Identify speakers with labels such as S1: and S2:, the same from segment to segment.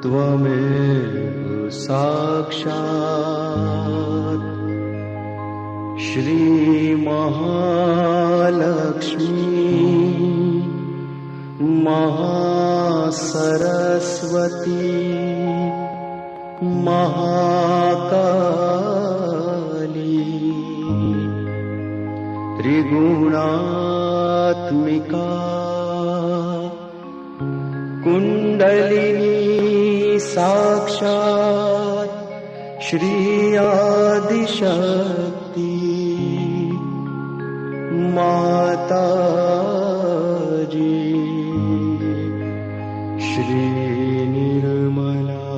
S1: त्वमेव साक्षात् श्री महालक्ष्मी महासरस्वती महाकाली त्रिगुणात्मिका कुंडलिनी साक्षात् श्री आदिशक्ति माताजी श्री निर्मला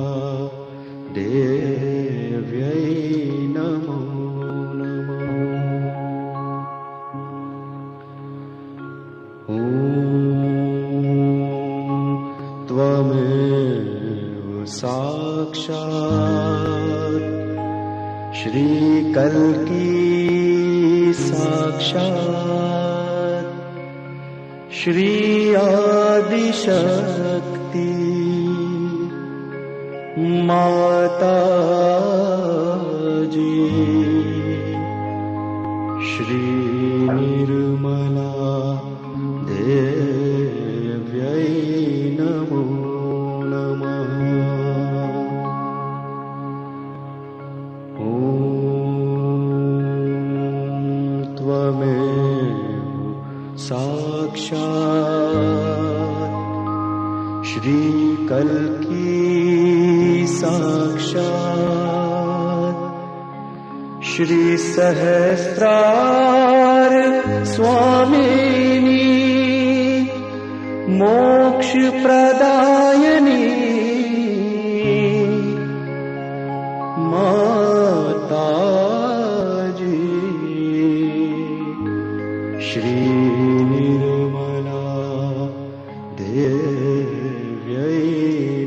S1: देव्यै नमो नमः। ॐ त्वमेव साक्षात् श्री कल्की साक्षात् श्री आदिशक्ति माताजी श्री निर्मला देव्यै नमो नमः। ॐ त्वमेव साक्षात् श्री कल्की साक्षात् श्री सहस्रार स्वामिनी मोक्ष प्रदायिनी माताजी श्री निर्मला देव्यै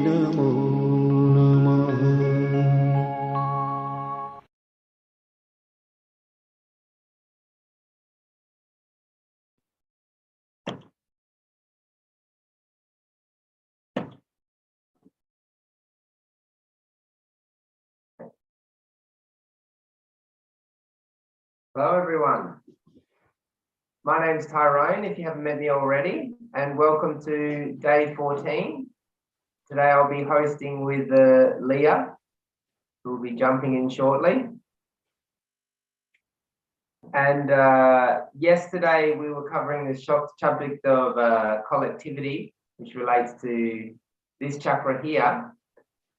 S1: नमो नमः।
S2: Hello everyone, my name's Tyrone if you haven't met me already, and welcome to day 14. Today I'll be hosting with Leah, who will be jumping in shortly. And yesterday we were covering the subject of collectivity, which relates to this chakra here.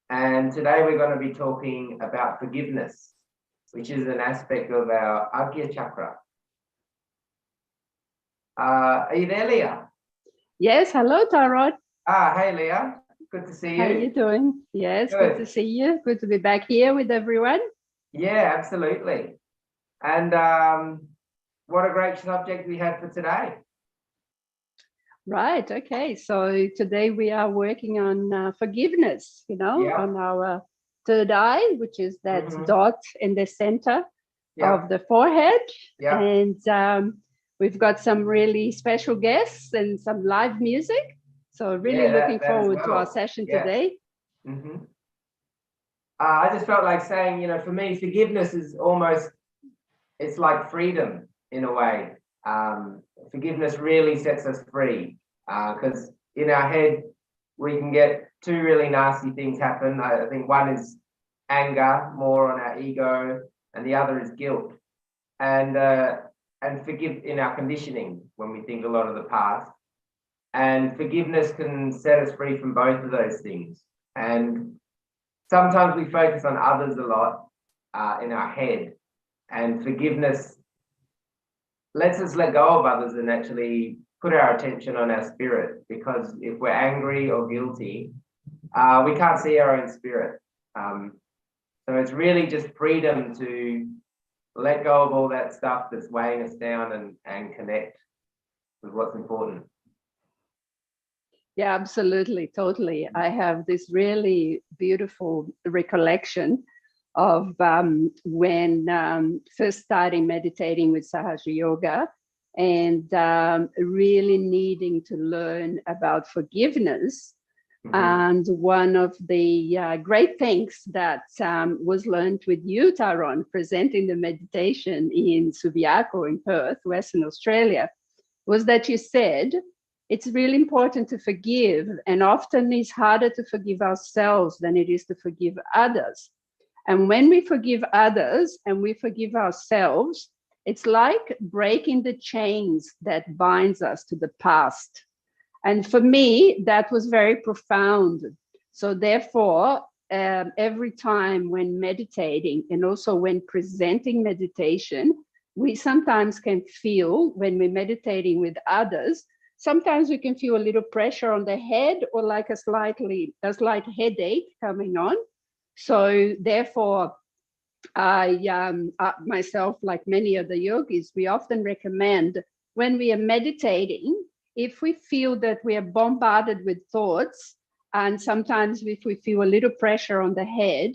S2: And today we're going to be talking about forgiveness, which is an aspect of our Agya chakra. Are you there, Leah?
S3: Yes, hello, Sarot.
S2: Hey, Leah. Good to see you.
S3: How are you doing? Yes, good to see you. Good to be back here with everyone.
S2: Yeah, absolutely. And what a great subject we had for today.
S3: Right, okay. So today we are working on forgiveness, on our third eye, which is that dot in the center of the forehead.
S2: Yeah.
S3: And we've got some really special guests and some live music. So really looking forward to our session today.
S2: I just felt like saying, for me, forgiveness is almost, it's like freedom in a way. Forgiveness really sets us free because in our head, we can get two really nasty things happen. I think one is anger, more on our ego, and the other is guilt. And forgive in our conditioning when we think a lot of the past. And forgiveness can set us free from both of those things. And sometimes we focus on others a lot in our head. And forgiveness lets us let go of others and actually put our attention on our spirit, because if we're angry or guilty, we can't see our own spirit. So it's really just freedom to let go of all that stuff that's weighing us down and connect with what's important.
S3: Yeah, absolutely, totally. I have this really beautiful recollection of when first starting meditating with Sahaja Yoga, and really needing to learn about forgiveness. Mm-hmm. And one of the great things that was learned with you, Tyrone, presenting the meditation in Subiaco in Perth, Western Australia, was that you said, it's really important to forgive, and often it's harder to forgive ourselves than it is to forgive others. And when we forgive others and we forgive ourselves, it's like breaking the chains that binds us to the past. And for me, that was very profound. So therefore, every time when meditating and also when presenting meditation, we sometimes can feel when we're meditating with others, sometimes we can feel a little pressure on the head or like a slight headache coming on. So therefore, I myself, like many other yogis, we often recommend when we are meditating, if we feel that we are bombarded with thoughts, and sometimes if we feel a little pressure on the head,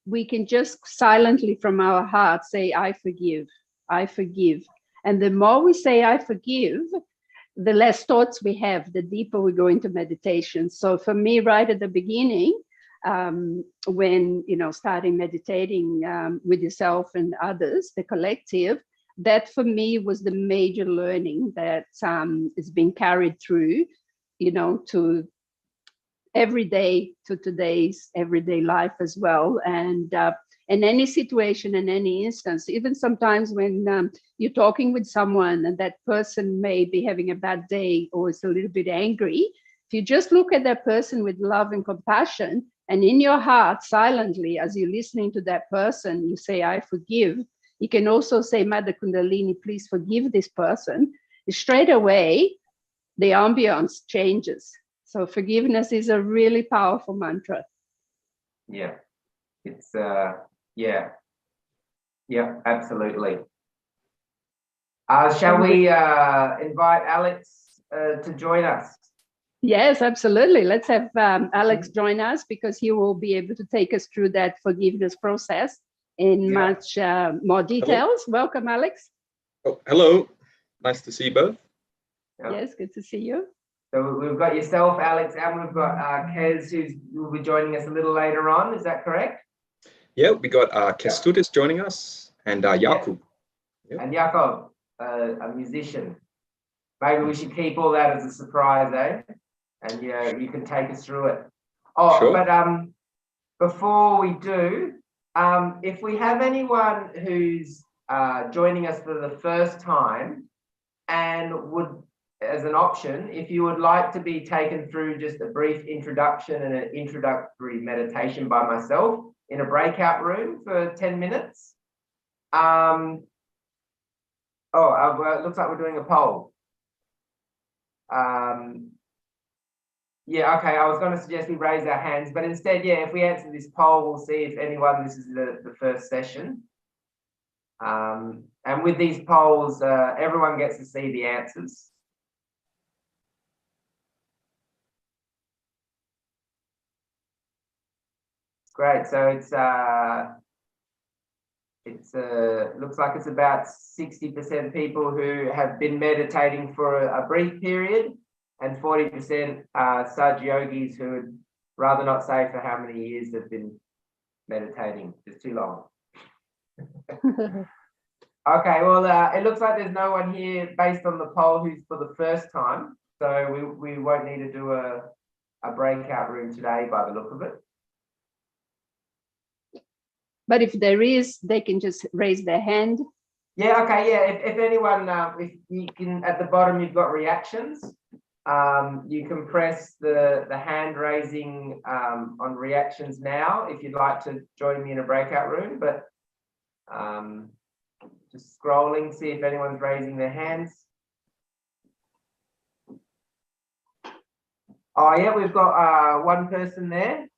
S3: we can just silently from our heart say, I forgive, I forgive. And the more we say, I forgive, the less thoughts we have, the deeper we go into meditation. So for me, right at the beginning, when, starting meditating with yourself and others, the collective, that for me was the major learning that is being carried through, to every day, to today's everyday life as well. And in any situation, in any instance, even sometimes when you're talking with someone and that person may be having a bad day or is a little bit angry, if you just look at that person with love and compassion, and in your heart, silently, as you're listening to that person, you say, I forgive. You can also say, Mother Kundalini, please forgive this person. Straight away, the ambience changes. So forgiveness is a really powerful mantra.
S2: Yeah, it's, yeah, absolutely. Shall we invite Alex to join us?
S3: Yes, absolutely. Let's have Alex join us, because he will be able to take us through that forgiveness process in much more details. Hello. Welcome, Alex.
S4: Oh, hello. Nice to see you both.
S3: Yes, good to see you.
S2: So we've got yourself, Alex, and we've got Kez, who will be joining us a little later on. Is that correct?
S4: Yeah, we got Kestutis joining us, and Jakub.
S2: Yeah. And Jakub, a musician. Maybe we should keep all that as a surprise, eh? And you can take us through it. Oh, sure. But before we do, if we have anyone who's joining us for the first time and would, as an option, if you would like to be taken through just a brief introduction and an introductory meditation by myself in a breakout room for 10 minutes. It looks like we're doing a poll. Yeah, okay, I was going to suggest we raise our hands, but instead, if we answer this poll, we'll see if anyone, this is the first session. And with these polls, everyone gets to see the answers. Great, so looks like it's about 60% people who have been meditating for a brief period, and 40% Sahaja yogis who would rather not say for how many years they've been meditating. It's too long. Okay, well, it looks like there's no one here based on the poll who's for the first time, so we won't need to do a breakout room today by the look of it.
S3: But if there is, they can just raise their hand.
S2: Yeah, okay, yeah. If anyone, if you can, at the bottom, you've got reactions. You can press the hand raising on reactions now if you'd like to join me in a breakout room, but Just scrolling, see if anyone's raising their hands. Oh yeah, we've got one person there.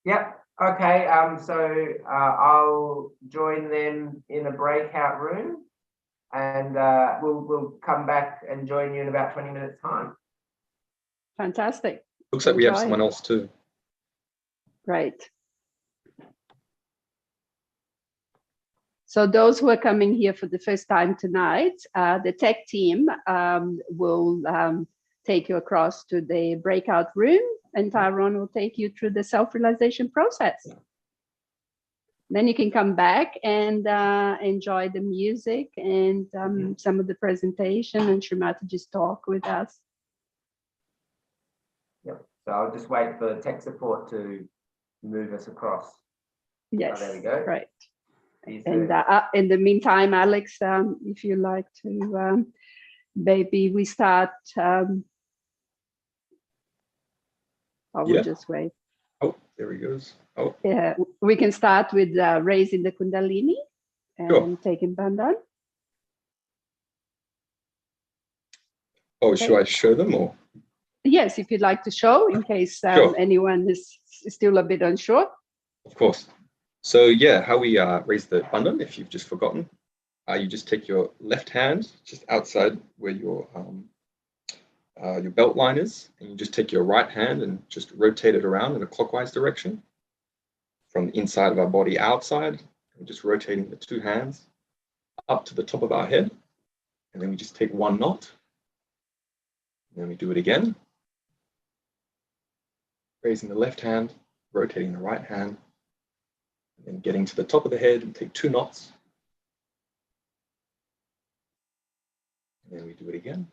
S2: Yep. Okay. So I'll join them in a breakout room, and we'll come back and join you in about 20 minutes time.
S3: Fantastic.
S4: Looks like we have
S3: Enjoy.
S4: someone else too.
S3: Great. So those who are coming here for the first time tonight, the tech team will take you across to the breakout room, and Tyrone will take you through the self-realization process. Then you can come back and enjoy the music and some of the presentation and Srimatiji's talk with us.
S2: Yep. So I'll just wait for tech support to move us across.
S3: Yes.
S2: Oh, there we go.
S3: Right.
S2: Easy.
S3: And in the meantime, Alex, if you like to, maybe we start. I will just wait.
S4: Oh, there he goes. Oh,
S3: Yeah, we can start with raising the Kundalini and taking Bandhan.
S4: oh, should I show them or?
S3: Yes, if you'd like to show, in case anyone is still a bit unsure.
S4: Of course. So yeah, how we raise the bandhan, if you've just forgotten, you just take your left hand just outside where your belt line is, and you just take your right hand and just rotate it around in a clockwise direction from the inside of our body outside. We're just rotating the two hands up to the top of our head, and then we just take one knot, and then we do it again, raising the left hand, rotating the right hand, and then getting to the top of the head and take two knots. And then we do it again.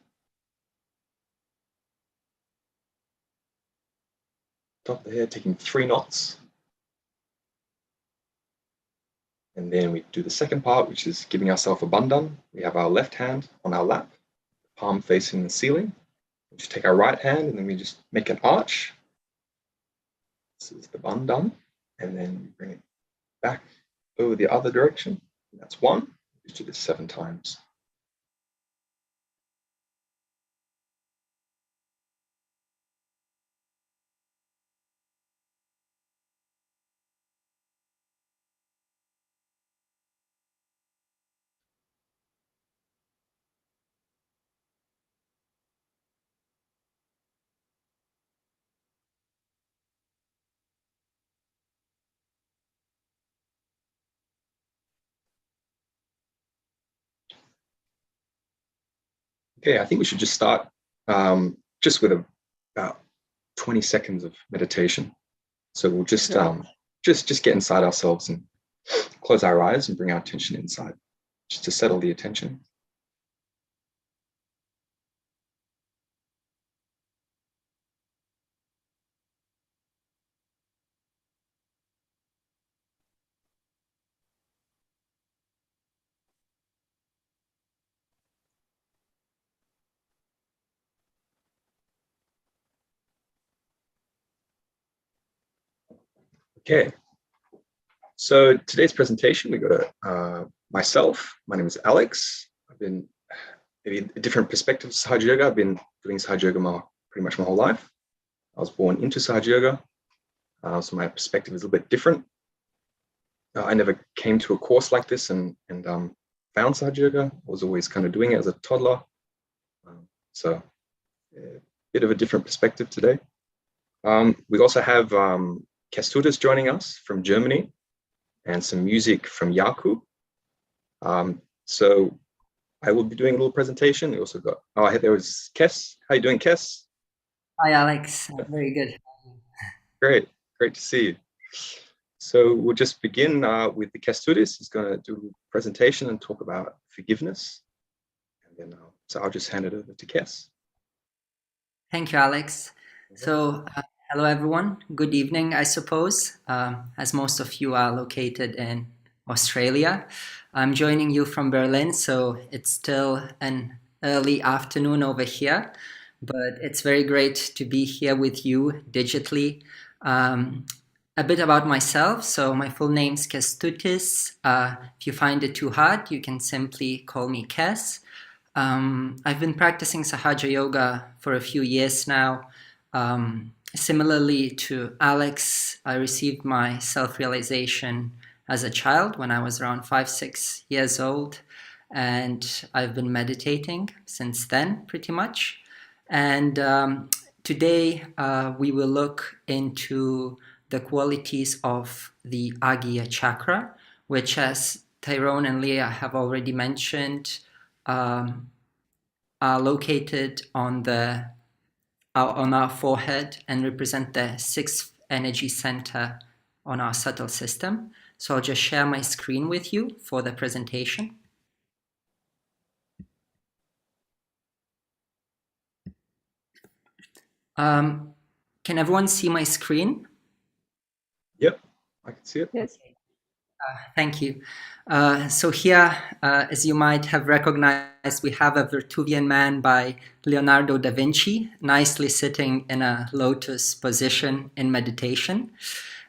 S4: Top of the head, taking three knots. And then we do the second part, which is giving ourselves a bandhan. We have our left hand on our lap, palm facing the ceiling. We just take our right hand and then we just make an arch. This is the bandhan. And then we bring it back over the other direction. And that's one. We do this 7 times. Okay, I think we should just start just with about 20 seconds of meditation. So we'll just get inside ourselves and close our eyes and bring our attention inside, just to settle the attention. Okay, so today's presentation, we got myself. My name is Alex. I've been maybe a different perspective of Sahaja Yoga. I've been doing Sahaja Yoga pretty much my whole life. I was born into Sahaja Yoga, so my perspective is a little bit different. I never came to a course like this and found Sahaja Yoga. I was always kind of doing it as a toddler. So a bit of a different perspective today. We also have Kestutis joining us from Germany and some music from Yaku. So I will be doing a little presentation. We also got, there was Kes. How you doing, Kes?
S5: Hi, Alex. Very good.
S4: Great to see you. So we'll just begin with the Kestutis. He's going to do a presentation and talk about forgiveness. And then so I'll just hand it over to Kes.
S5: Thank you, Alex. So hello, everyone. Good evening, I suppose, as most of you are located in Australia. I'm joining you from Berlin, so it's still an early afternoon over here, but it's very great to be here with you digitally. a bit about myself. So my full name's Kestutis. If you find it too hard, you can simply call me Kes. I've been practicing Sahaja Yoga for a few years now. Similarly to Alex, I received my self-realization as a child when I was around 5-6 years old. And I've been meditating since then, pretty much. And today we will look into the qualities of the Agya chakra, which, as Tyrone and Leah have already mentioned, are located on our forehead and represent the sixth energy center on our subtle system. So I'll just share my screen with you for the presentation. Can everyone see my screen?
S4: Yep, I can see it.
S3: Yes.
S5: Thank you. So here, as you might have recognized, we have a Vitruvian Man by Leonardo da Vinci, nicely sitting in a lotus position in meditation.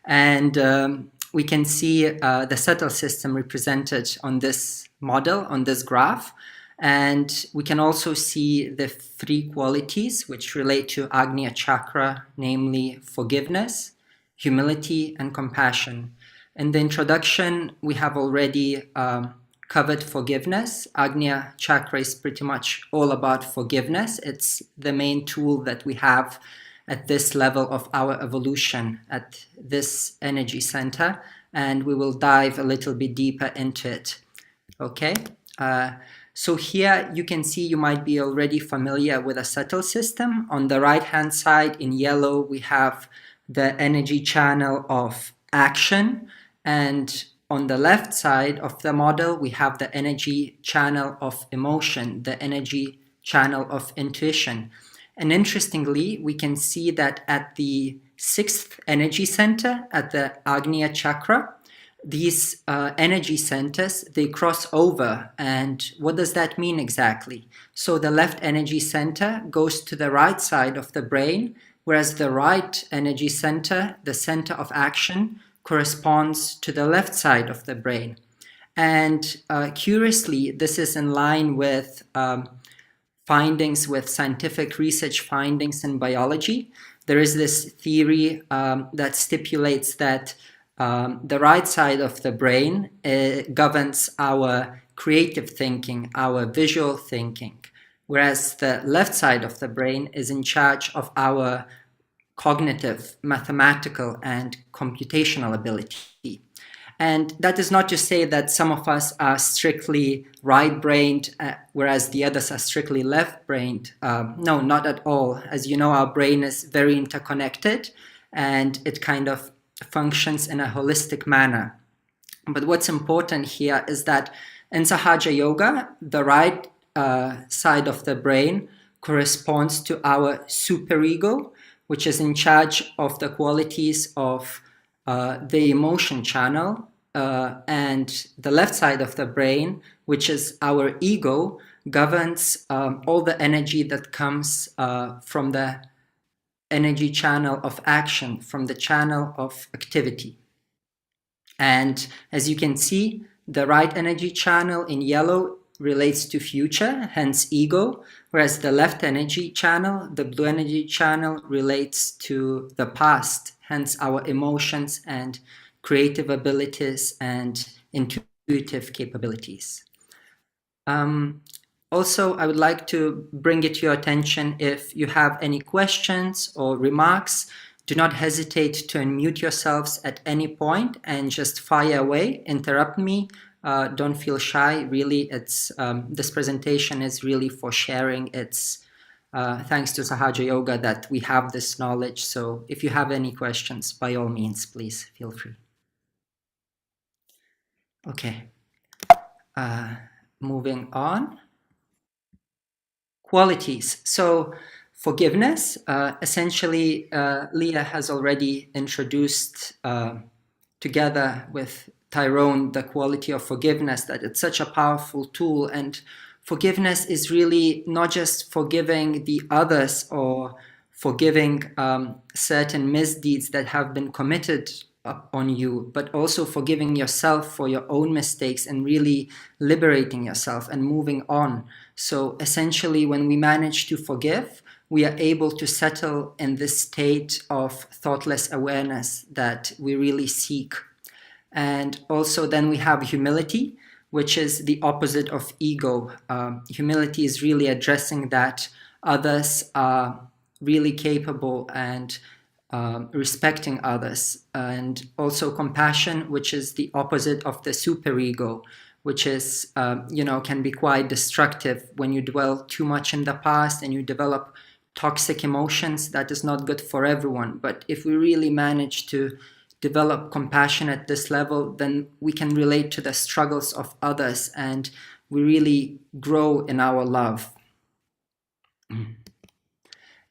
S5: And we can see the subtle system represented on this model, on this graph. And we can also see the three qualities which relate to Agnya chakra, namely forgiveness, humility, and compassion. In the introduction, we have already covered forgiveness. Agnya chakra is pretty much all about forgiveness. It's the main tool that we have at this level of our evolution, at this energy center, and we will dive a little bit deeper into it. Okay? So here you can see, you might be already familiar with a subtle system. On the right-hand side in yellow, we have the energy channel of action. And on the left side of the model, we have the energy channel of emotion, the energy channel of intuition. And interestingly, we can see that at the sixth energy center, at the Agnya chakra, these energy centers, they cross over. And what does that mean exactly? So the left energy center goes to the right side of the brain, whereas the right energy center, the center of action, corresponds to the left side of the brain. And curiously, this is in line with findings, with scientific research findings in biology. There is this theory that stipulates that the right side of the brain governs our creative thinking, our visual thinking, whereas the left side of the brain is in charge of our cognitive, mathematical, and computational ability. And that is not to say that some of us are strictly right-brained, whereas the others are strictly left-brained. No, not at all. As you know, our brain is very interconnected, and it kind of functions in a holistic manner. But what's important here is that in Sahaja Yoga, the right side of the brain corresponds to our superego, which is in charge of the qualities of the emotion channel, and the left side of the brain, which is our ego, governs all the energy that comes from the energy channel of action, from the channel of activity. And as you can see, the right energy channel in yellow relates to future, hence ego, whereas the left energy channel, the blue energy channel, relates to the past, hence our emotions and creative abilities and intuitive capabilities. Also, I would like to bring it to your attention, if you have any questions or remarks, do not hesitate to unmute yourselves at any point and just fire away, interrupt me. Don't feel shy. Really, it's this presentation is really for sharing. It's thanks to Sahaja Yoga that we have this knowledge. So if you have any questions, by all means, please feel free. Okay, moving on. Qualities. So forgiveness, essentially, Leah has already introduced together with Tyrone the quality of forgiveness, that it's such a powerful tool. And forgiveness is really not just forgiving the others or forgiving certain misdeeds that have been committed on you, but also forgiving yourself for your own mistakes and really liberating yourself and moving on. So essentially, when we manage to forgive, we are able to settle in this state of thoughtless awareness that we really seek. And also then we have humility, which is the opposite of ego. Humility is really addressing that others are really capable and respecting others. And also compassion, which is the opposite of the superego, which is, can be quite destructive when you dwell too much in the past and you develop toxic emotions. That is not good for everyone. But if we really manage to develop compassion at this level, then we can relate to the struggles of others and we really grow in our love.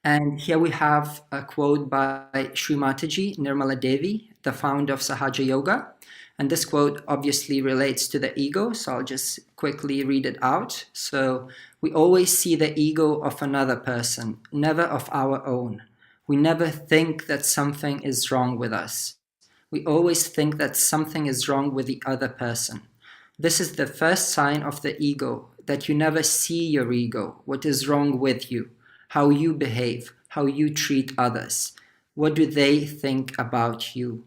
S5: And here we have a quote by Sri Mataji Nirmala Devi, the founder of Sahaja Yoga. And this quote obviously relates to the ego, so I'll just quickly read it out. So, we always see the ego of another person, never of our own. We never think that something is wrong with us. We always think that something is wrong with the other person. This is the first sign of the ego, that you never see your ego, what is wrong with you, how you behave, how you treat others. What do they think about you?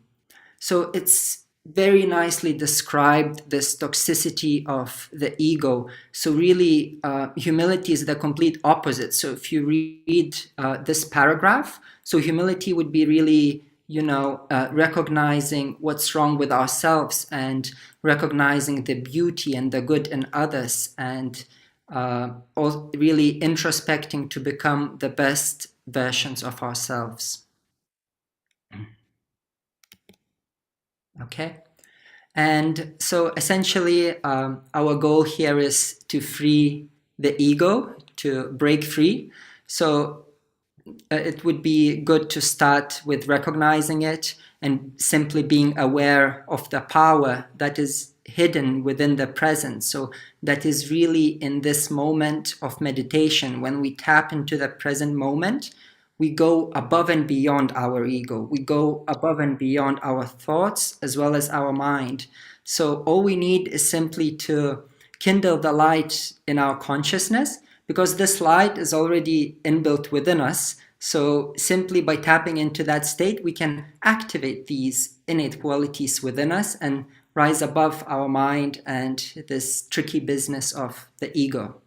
S5: So it's very nicely described, this toxicity of the ego. So really, humility is the complete opposite. So if you read this paragraph, so humility would be really, recognizing what's wrong with ourselves and recognizing the beauty and the good in others, and really introspecting to become the best versions of ourselves. Okay. And so essentially, our goal here is to free the ego, to break free. So it would be good to start with recognizing it and simply being aware of the power that is hidden within the present. So that is really in this moment of meditation, when we tap into the present moment, we go above and beyond our ego. We go above and beyond our thoughts as well as our mind. So all we need is simply to kindle the light in our consciousness, because this light is already inbuilt within us. So simply by tapping into that state, we can activate these innate qualities within us and rise above our mind and this tricky business of the ego.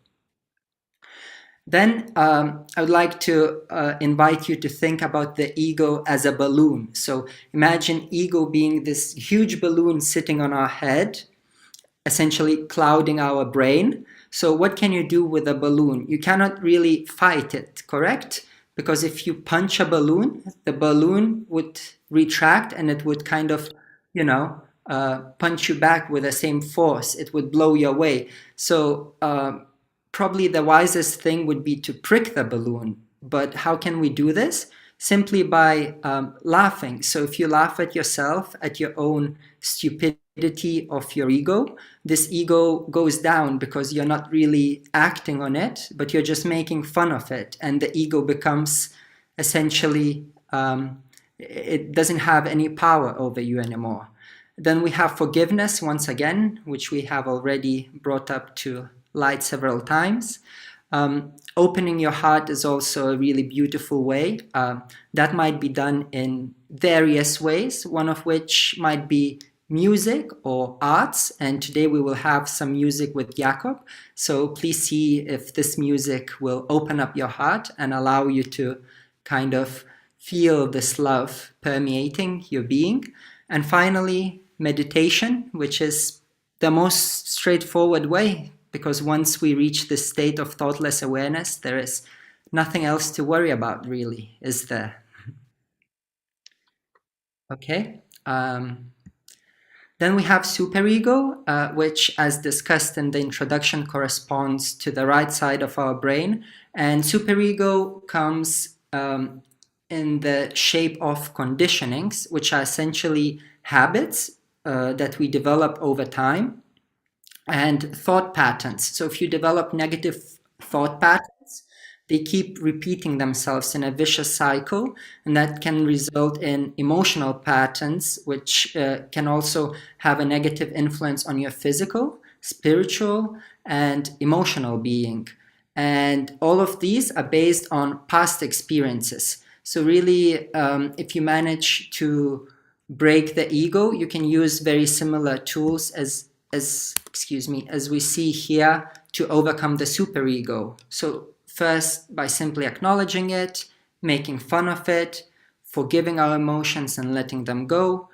S5: Then I would like to invite you to think about the ego as a balloon. So imagine ego being this huge balloon sitting on our head, essentially clouding our brain. So what can you do with a balloon? You cannot really fight it, correct? Because if you punch a balloon, the balloon would retract and it would kind of, punch you back with the same force. It would blow you away. So probably the wisest thing would be to prick the balloon. But how can we do this? Simply by laughing. So if you laugh at yourself, at your own stupidity of your ego, this ego goes down because you're not really acting on it, but you're just making fun of it. And the ego becomes essentially, it doesn't have any power over you anymore. Then we have forgiveness once again, which we have already brought up to light several times. Opening your heart is also a really beautiful way. That might be done in various ways, one of which might be music or arts. And today we will have some music with Jakob. So please see if this music will open up your heart and allow you to kind of feel this love permeating your being. And finally, meditation, which is the most straightforward way, because once we reach this state of thoughtless awareness, there is nothing else to worry about, really, is there? Okay. Then we have superego, which, as discussed in the introduction, corresponds to the right side of our brain. And superego comes in the shape of conditionings, which are essentially habits that we develop over time, and thought patterns. So if you develop negative thought patterns, they keep repeating themselves in a vicious cycle, and that can result in emotional patterns, which can also have a negative influence on your physical, spiritual, and emotional being. And all of these are based on past experiences. So really, if you manage to break the ego, you can use very similar tools as we see here to overcome the superego. So first, by simply acknowledging it, making fun of it, forgiving our emotions and letting them go,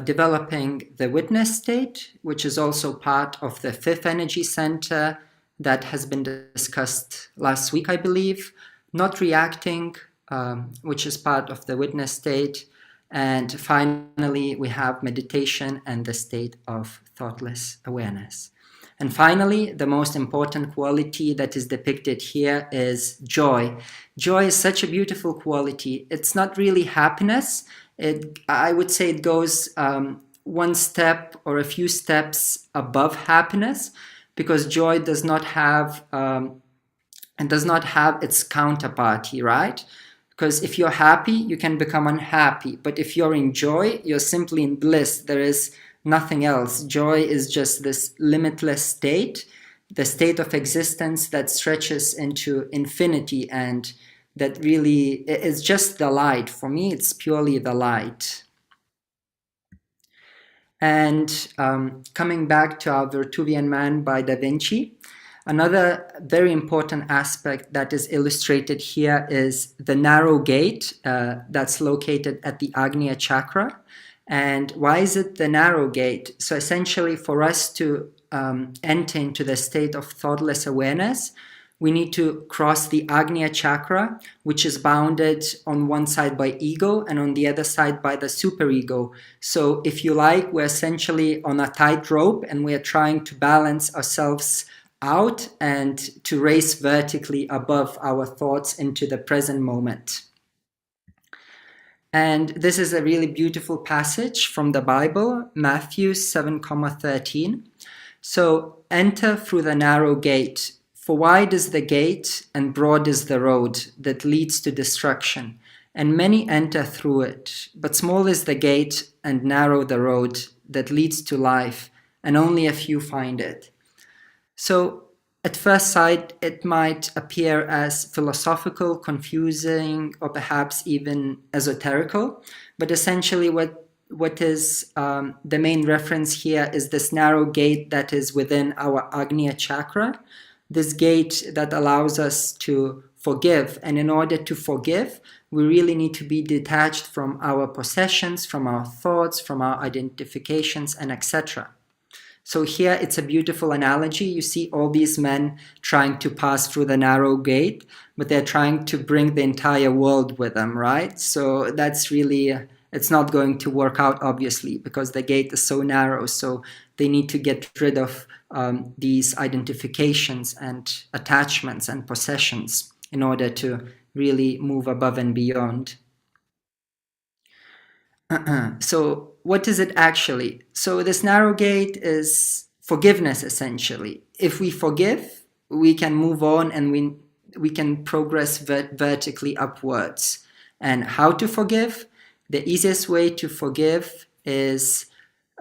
S5: developing the witness state, which is also part of the fifth energy center that has been discussed last week, I believe, not reacting, which is part of the witness state, and finally, we have meditation and the state of thoughtless awareness. And finally, the most important quality that is depicted here is joy. Joy is such a beautiful quality. It's not really happiness. I would say it goes one step or a few steps above happiness, because joy does not have its counterparty, right? Because if you're happy, you can become unhappy. But if you're in joy, you're simply in bliss. There is nothing else. Joy is just this limitless state, the state of existence that stretches into infinity, and that really is just the light. For me, it's purely the light. And coming back to our Virtuvian Man by Da Vinci, another very important aspect that is illustrated here is the narrow gate that's located at the Agnya chakra. And why is it the narrow gate? So essentially, for us to enter into the state of thoughtless awareness, we need to cross the Agnya chakra, which is bounded on one side by ego and on the other side by the superego. So if you like, we're essentially on a tightrope and we're trying to balance ourselves out and to race vertically above our thoughts into the present moment. And this is a really beautiful passage from the Bible, Matthew 7:13. So enter through the narrow gate, for wide is the gate and broad is the road that leads to destruction, and many enter through it. But small is the gate and narrow the road that leads to life, and only a few find it. So at first sight, it might appear as philosophical, confusing, or perhaps even esoterical, but essentially what is the main reference here is this narrow gate that is within our Agnya chakra, this gate that allows us to forgive. And in order to forgive, we really need to be detached from our possessions, from our thoughts, from our identifications, and etc. So here it's a beautiful analogy. You see all these men trying to pass through the narrow gate, but they're trying to bring the entire world with them, right? So that's really, it's not going to work out, obviously, because the gate is so narrow. So they need to get rid of these identifications and attachments and possessions in order to really move above and beyond. So what is it actually? So this narrow gate is forgiveness, essentially. If we forgive, we can move on and we can progress vertically upwards. And how to forgive? The easiest way to forgive is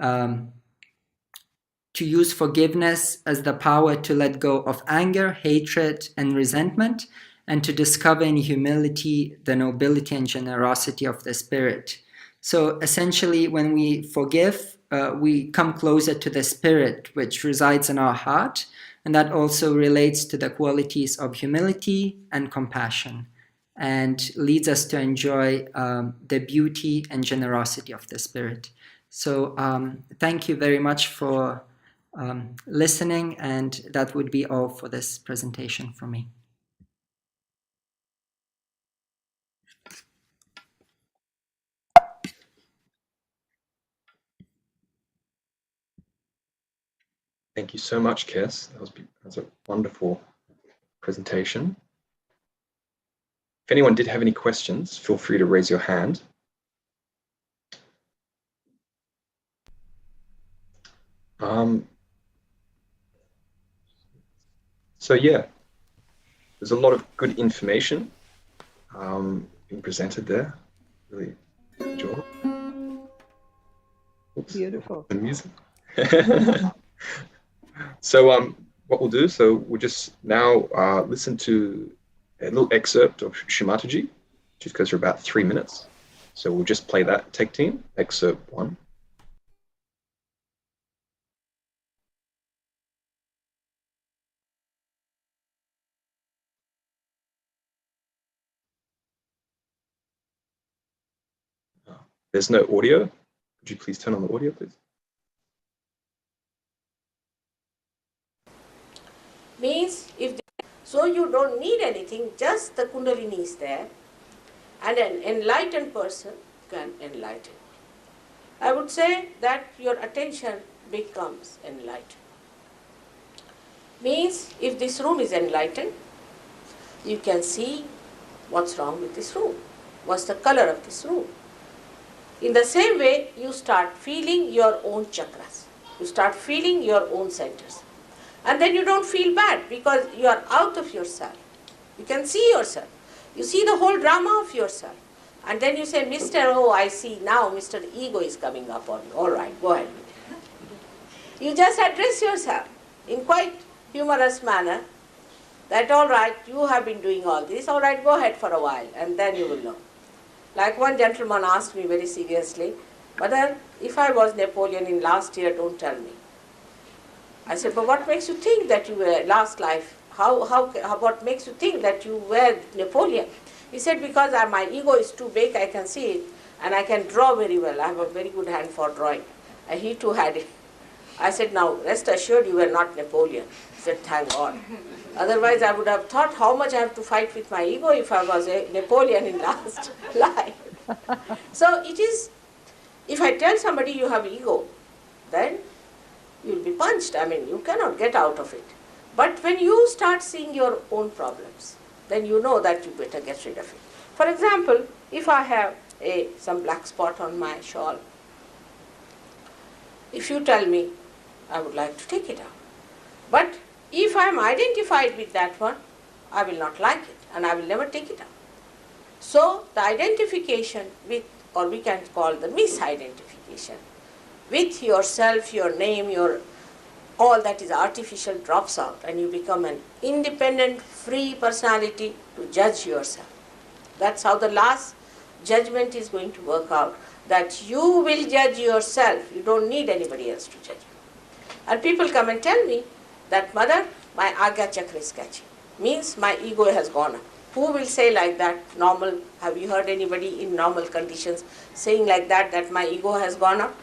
S5: to use forgiveness as the power to let go of anger, hatred, and resentment, and to discover in humility the nobility and generosity of the spirit. So essentially, when we forgive, we come closer to the spirit which resides in our heart, and that also relates to the qualities of humility and compassion, and leads us to enjoy the beauty and generosity of the spirit. So thank you very much for listening, and that would be all for this presentation from me.
S4: Thank you so much, Kes. That was a wonderful presentation. If anyone did have any questions, feel free to raise your hand. So yeah, there's a lot of good information being presented there. Really enjoy. Oops.
S3: Beautiful.
S4: The music. So what we'll do, so we'll just now listen to a little excerpt of Shimataji, which goes for about 3 minutes. So we'll just play that. Take team, excerpt 1. There's no audio. Could you please turn on the audio, please?
S6: Means so you don't need anything, just the Kundalini is there, and an enlightened person can enlighten. I would say that your attention becomes enlightened. Means if this room is enlightened, you can see what's wrong with this room, what's the color of this room. In the same way, you start feeling your own chakras, you start feeling your own centers. And then you don't feel bad because you are out of yourself. You can see yourself. You see the whole drama of yourself. And then you say, Mr. Oh, I see now Mr. Ego is coming up on you. All right, go ahead. You just address yourself in quite humorous manner that, all right, you have been doing all this. All right, go ahead for a while and then you will know. Like one gentleman asked me very seriously, Mother, if I was Napoleon in last year, don't tell me. I said, but what makes you think that you were last life? What makes you think that you were Napoleon? He said, because my ego is too big, I can see it, and I can draw very well. I have a very good hand for drawing. And he too had it. I said, now, rest assured you were not Napoleon. He said, thank God. Otherwise, I would have thought how much I have to fight with my ego if I was a Napoleon in last life. So it is, if I tell somebody you have ego, then you'll be punched. I mean, you cannot get out of it. But when you start seeing your own problems, then you know that you better get rid of it. For example, if I have some black spot on my shawl, if you tell me, I would like to take it out. But if I am identified with that one, I will not like it and I will never take it out. So the identification with, or we can call the misidentification, with yourself, your name, your all that is artificial drops out and you become an independent, free personality to judge yourself. That's how the last judgment is going to work out, that you will judge yourself. You don't need anybody else to judge you. And people come and tell me that, Mother, my Agya Chakra is catching. Means my ego has gone up. Who will say like that? Normal, have you heard anybody in normal conditions saying like that my ego has gone up?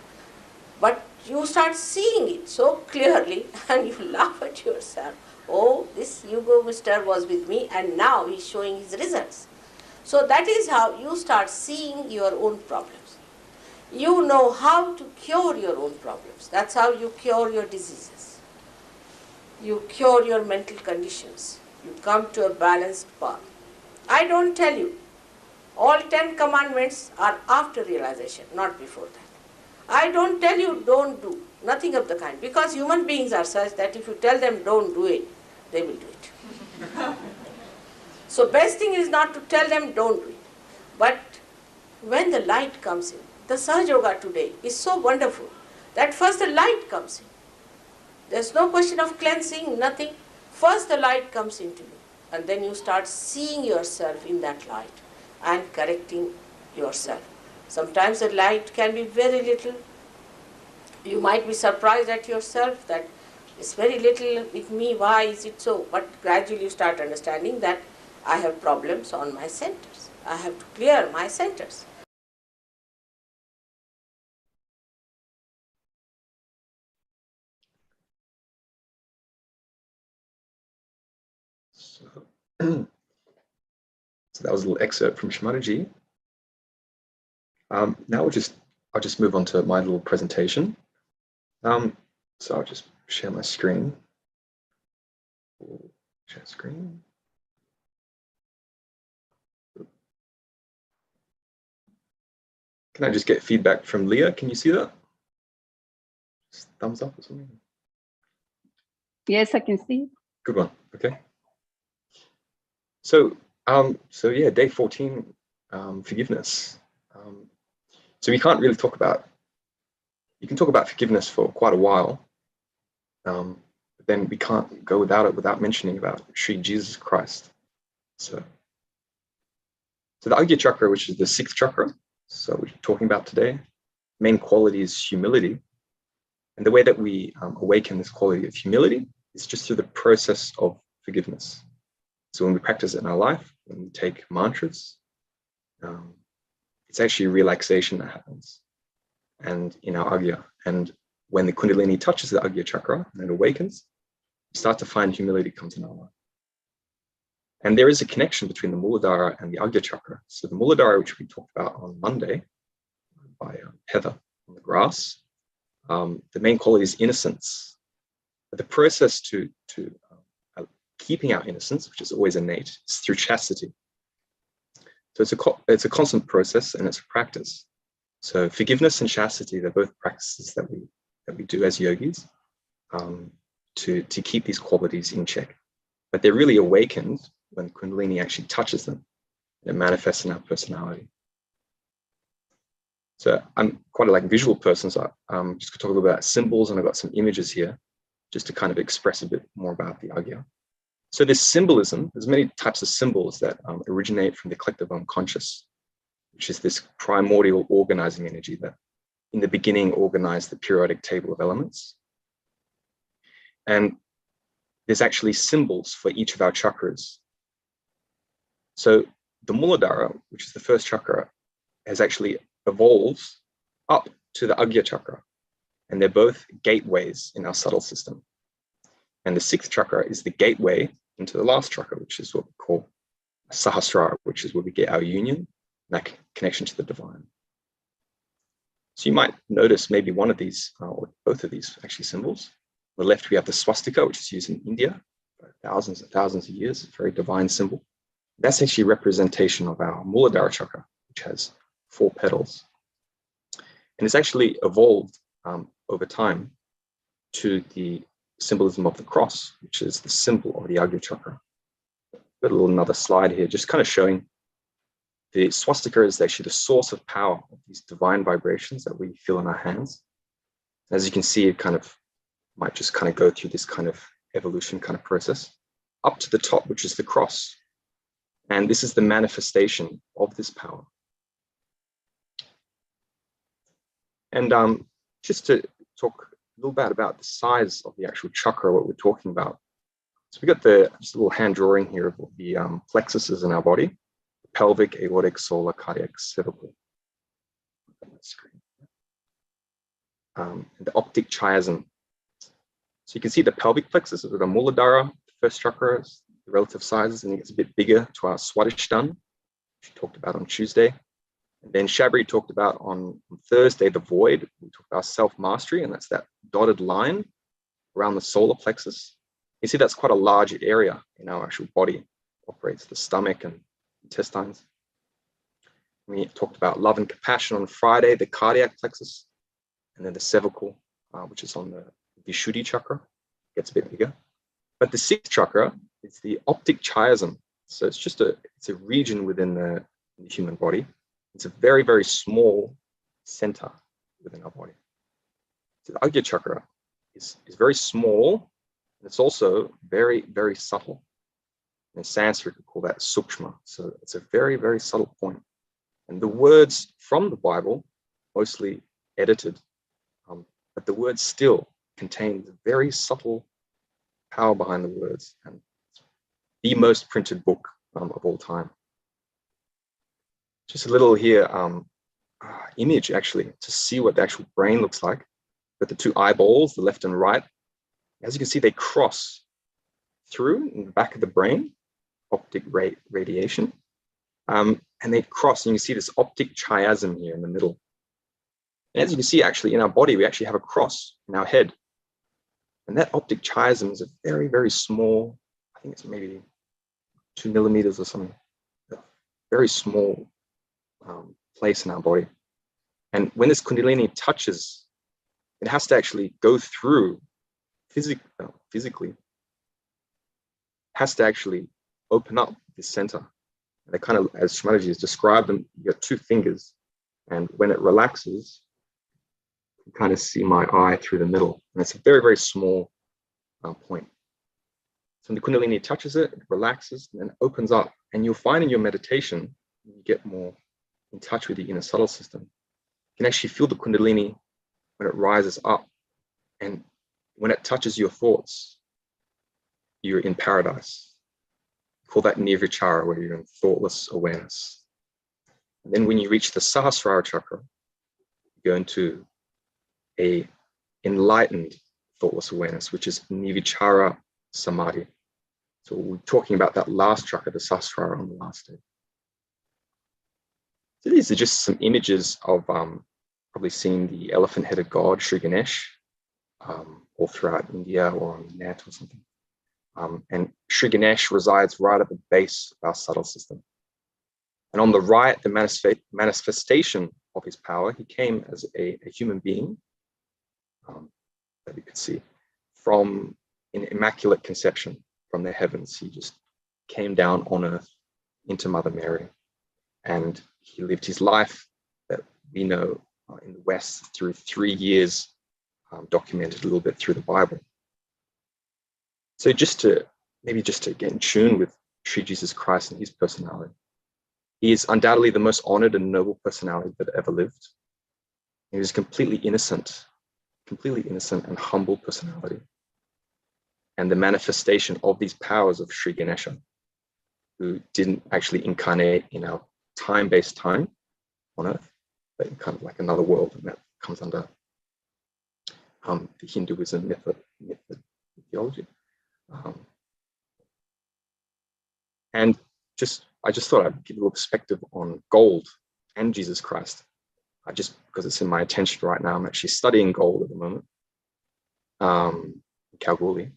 S6: But you start seeing it so clearly and you laugh at yourself. Oh, this ego mister was with me and now he's showing his results. So that is how you start seeing your own problems. You know how to cure your own problems. That's how you cure your diseases. You cure your mental conditions. You come to a balanced path. I don't tell you. All 10 commandments are after realization, not before that. I don't tell you don't do, nothing of the kind, because human beings are such that if you tell them don't do it, they will do it. So best thing is not to tell them don't do it. But when the light comes in, the Sahaja Yoga today is so wonderful that first the light comes in. There's no question of cleansing, nothing. First the light comes into you and then you start seeing yourself in that light and correcting yourself. Sometimes the light can be very little. You might be surprised at yourself that it's very little with me, why is it so? But gradually you start understanding that I have problems on my centers. I have to clear my centers.
S4: So, so that was a little excerpt from Shimataji. Now I'll just move on to my little presentation. So I'll just share my screen. Share screen. Can I just get feedback from Leah? Can you see that? Just thumbs up or something?
S3: Yes, I can see.
S4: Good one. Okay. So yeah, day 14, forgiveness. So we can't really talk about, you can talk about forgiveness for quite a while, but then we can't go without it without mentioning about Sri Jesus Christ. So the Agya chakra, which is the 6th chakra, so we're talking about today, main quality is humility. And the way that we awaken this quality of humility is just through the process of forgiveness. So when we practice it in our life, when we take mantras, it's actually relaxation that happens, and in our Agya. And when the Kundalini touches the Agya chakra and it awakens, we start to find humility comes in our life. And there is a connection between the Muladhara and the Agya chakra. So the Muladhara, which we talked about on Monday by Heather on the grass, the main quality is innocence. But the process to keeping our innocence, which is always innate, is through chastity. So it's a constant process and it's a practice. So forgiveness and chastity, they're both practices that we do as yogis to keep these qualities in check. But they're really awakened when Kundalini actually touches them and it manifests in our personality. So I'm quite a visual person, so I'm just going to talk a little about symbols, and I've got some images here just to kind of express a bit more about the Agya. So this symbolism, there's many types of symbols that originate from the collective unconscious, which is this primordial organizing energy that in the beginning organized the periodic table of elements. And there's actually symbols for each of our chakras. So the Muladhara, which is the 1st chakra, has actually evolved up to the Agya chakra. And they're both gateways in our subtle system. And the 6th chakra is the gateway into the last chakra, which is what we call Sahasrara, which is where we get our union, that connection to the divine. So you might notice maybe one of these, or both of these actually symbols. On the left, we have the swastika, which is used in India for thousands and thousands of years, a very divine symbol. That's actually a representation of our Muladhara chakra, which has 4 petals. And it's actually evolved over time to the symbolism of the cross, which is the symbol of the Agya chakra. Got another slide here, just kind of showing the swastika is actually the source of power of these divine vibrations that we feel in our hands. As you can see, it kind of might just kind of go through this kind of evolution kind of process up to the top, which is the cross. And this is the manifestation of this power. And just to talk a little bit about the size of the actual chakra, what we're talking about. So we got just a little hand drawing here of the plexuses in our body: the pelvic, aortic, solar, cardiac, cervical. The optic chiasm. So you can see the pelvic plexus with the Muladhara, the 1st chakra, the relative sizes, and it gets a bit bigger to our Swadhisthana, which we talked about on Tuesday. And then Shabri talked about on Thursday, the void. We talked about self-mastery, and that's that dotted line around the solar plexus. You see that's quite a large area in our actual body. It operates the stomach and intestines. We talked about love and compassion on Friday, the cardiac plexus, and then the cervical, which is on the Vishuddhi chakra, gets a bit bigger. But the 6th chakra is the optic chiasm. So it's a region within the human body. It's a very, very small center within our body. So the Agya chakra is very small, and it's also very, very subtle. In Sanskrit, we call that sukshma. So it's a very, very subtle point. And the words from the Bible, mostly edited, but the words still contain the very subtle power behind the words, and the most printed book of all time. Just a little here image actually to see what the actual brain looks like. But the 2 eyeballs, the left and right, as you can see, they cross through in the back of the brain, optic radiation, and they cross, and you can see this optic chiasm here in the middle. And as you can see, actually in our body, we actually have a cross in our head, and that optic chiasm is a very, very small, I think it's maybe 2 millimeters or something, very small place in our body. And when this Kundalini touches, it has to actually go through physically, has to actually open up this center. And they kind of, as Shamaji has described them, you got two fingers, and when it relaxes, you kind of see my eye through the middle, and it's a very, very small point. So when the Kundalini touches it, it relaxes and then opens up, and you'll find in your meditation, you get more in touch with the inner subtle system. You can actually feel the Kundalini when it rises up, and when it touches your thoughts, you're in paradise. We call that Nirvichara, where you're in thoughtless awareness. And then when you reach the Sahasrara chakra, you go into a enlightened thoughtless awareness, which is Nirvichara Samadhi. So we're talking about that last chakra, the Sahasrara, on the last day. So these are just some images of probably seeing the elephant-headed god, Sri Ganesh, all throughout India or on the net or something. And Sri Ganesh resides right at the base of our subtle system. And on the right, the manifestation of his power, he came as a human being, that you could see, from an immaculate conception from the heavens. He just came down on earth into Mother Mary. And he lived his life that we know in the West through 3 years, documented a little bit through the Bible. So just to get in tune with Sri Jesus Christ and his personality. He is undoubtedly the most honored and noble personality that ever lived. He was completely innocent and humble personality. And the manifestation of these powers of Sri Ganesha, who didn't actually incarnate in our time-based time on earth, but in kind of like another world, and that comes under the Hinduism mythology. And I just thought I'd give a little perspective on gold and Jesus Christ. Just because it's in my attention right now, I'm actually studying gold at the moment, in Kalgoorlie.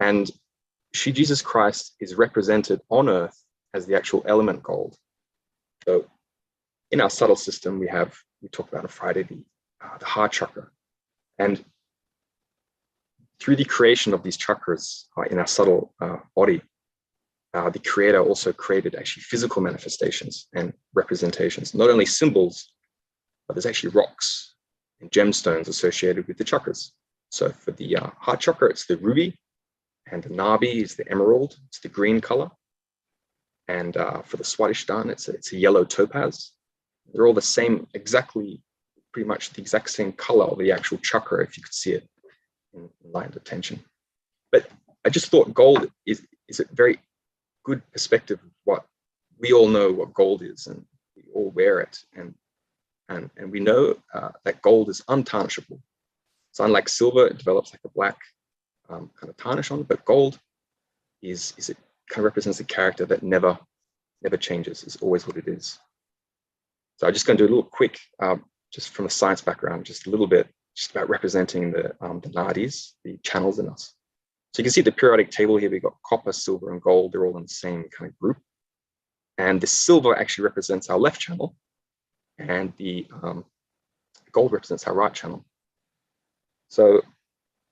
S4: And Sri Jesus Christ is represented on earth as the actual element gold. So in our subtle system, we talked about on Friday, the heart chakra. And through the creation of these chakras in our subtle body, the creator also created actually physical manifestations and representations, not only symbols, but there's actually rocks and gemstones associated with the chakras. So for the heart chakra, it's the ruby, and the nabi is the emerald, it's the green color. And for the Swadhisthana, it's a yellow topaz. They're all the same, pretty much the exact same color of the actual chakra, if you could see it in enlightened attention. But I just thought gold is a very good perspective of what we all know what gold is, and we all wear it, and we know that gold is untarnishable. So unlike silver, it develops like a black kind of tarnish on it, but gold it kind of represents a character that never changes. It's always what it is. So I'm just going to do a little quick, just from a science background, just a little bit, just about representing the nadis, the channels in us. So you can see the periodic table here. We've got copper, silver, and gold. They're all in the same kind of group. And the silver actually represents our left channel, and the gold represents our right channel. So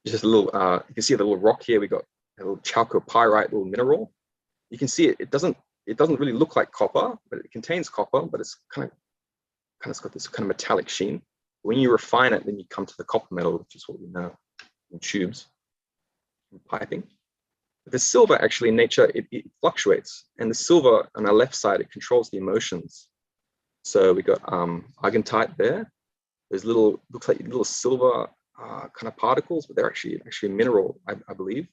S4: just a little, you can see the little rock here. We got a little chalcopyrite, little mineral. You can see it doesn't really look like copper, but it contains copper, but it's kind of got this kind of metallic sheen. When you refine it, then you come to the copper metal, which is what we know in tubes and piping. But the silver actually in nature, it fluctuates. And the silver on our left side, it controls the emotions. So we got argentite there. There's looks like little silver kind of particles, but they're actually a mineral, I believe.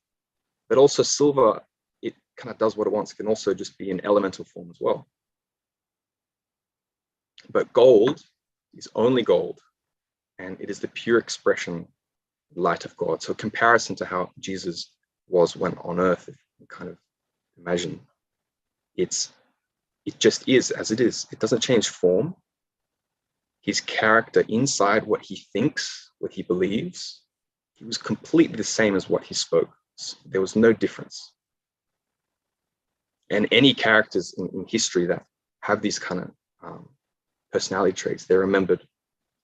S4: But also silver, it kind of does what it wants. It can also just be in elemental form as well. But gold is only gold, and it is the pure expression, light of God. So comparison to how Jesus was when on earth, if you kind of imagine, it just is as it is. It doesn't change form. His character inside, what he thinks, what he believes, he was completely the same as what he spoke. There was no difference. And any characters in history that have these kind of personality traits, they're remembered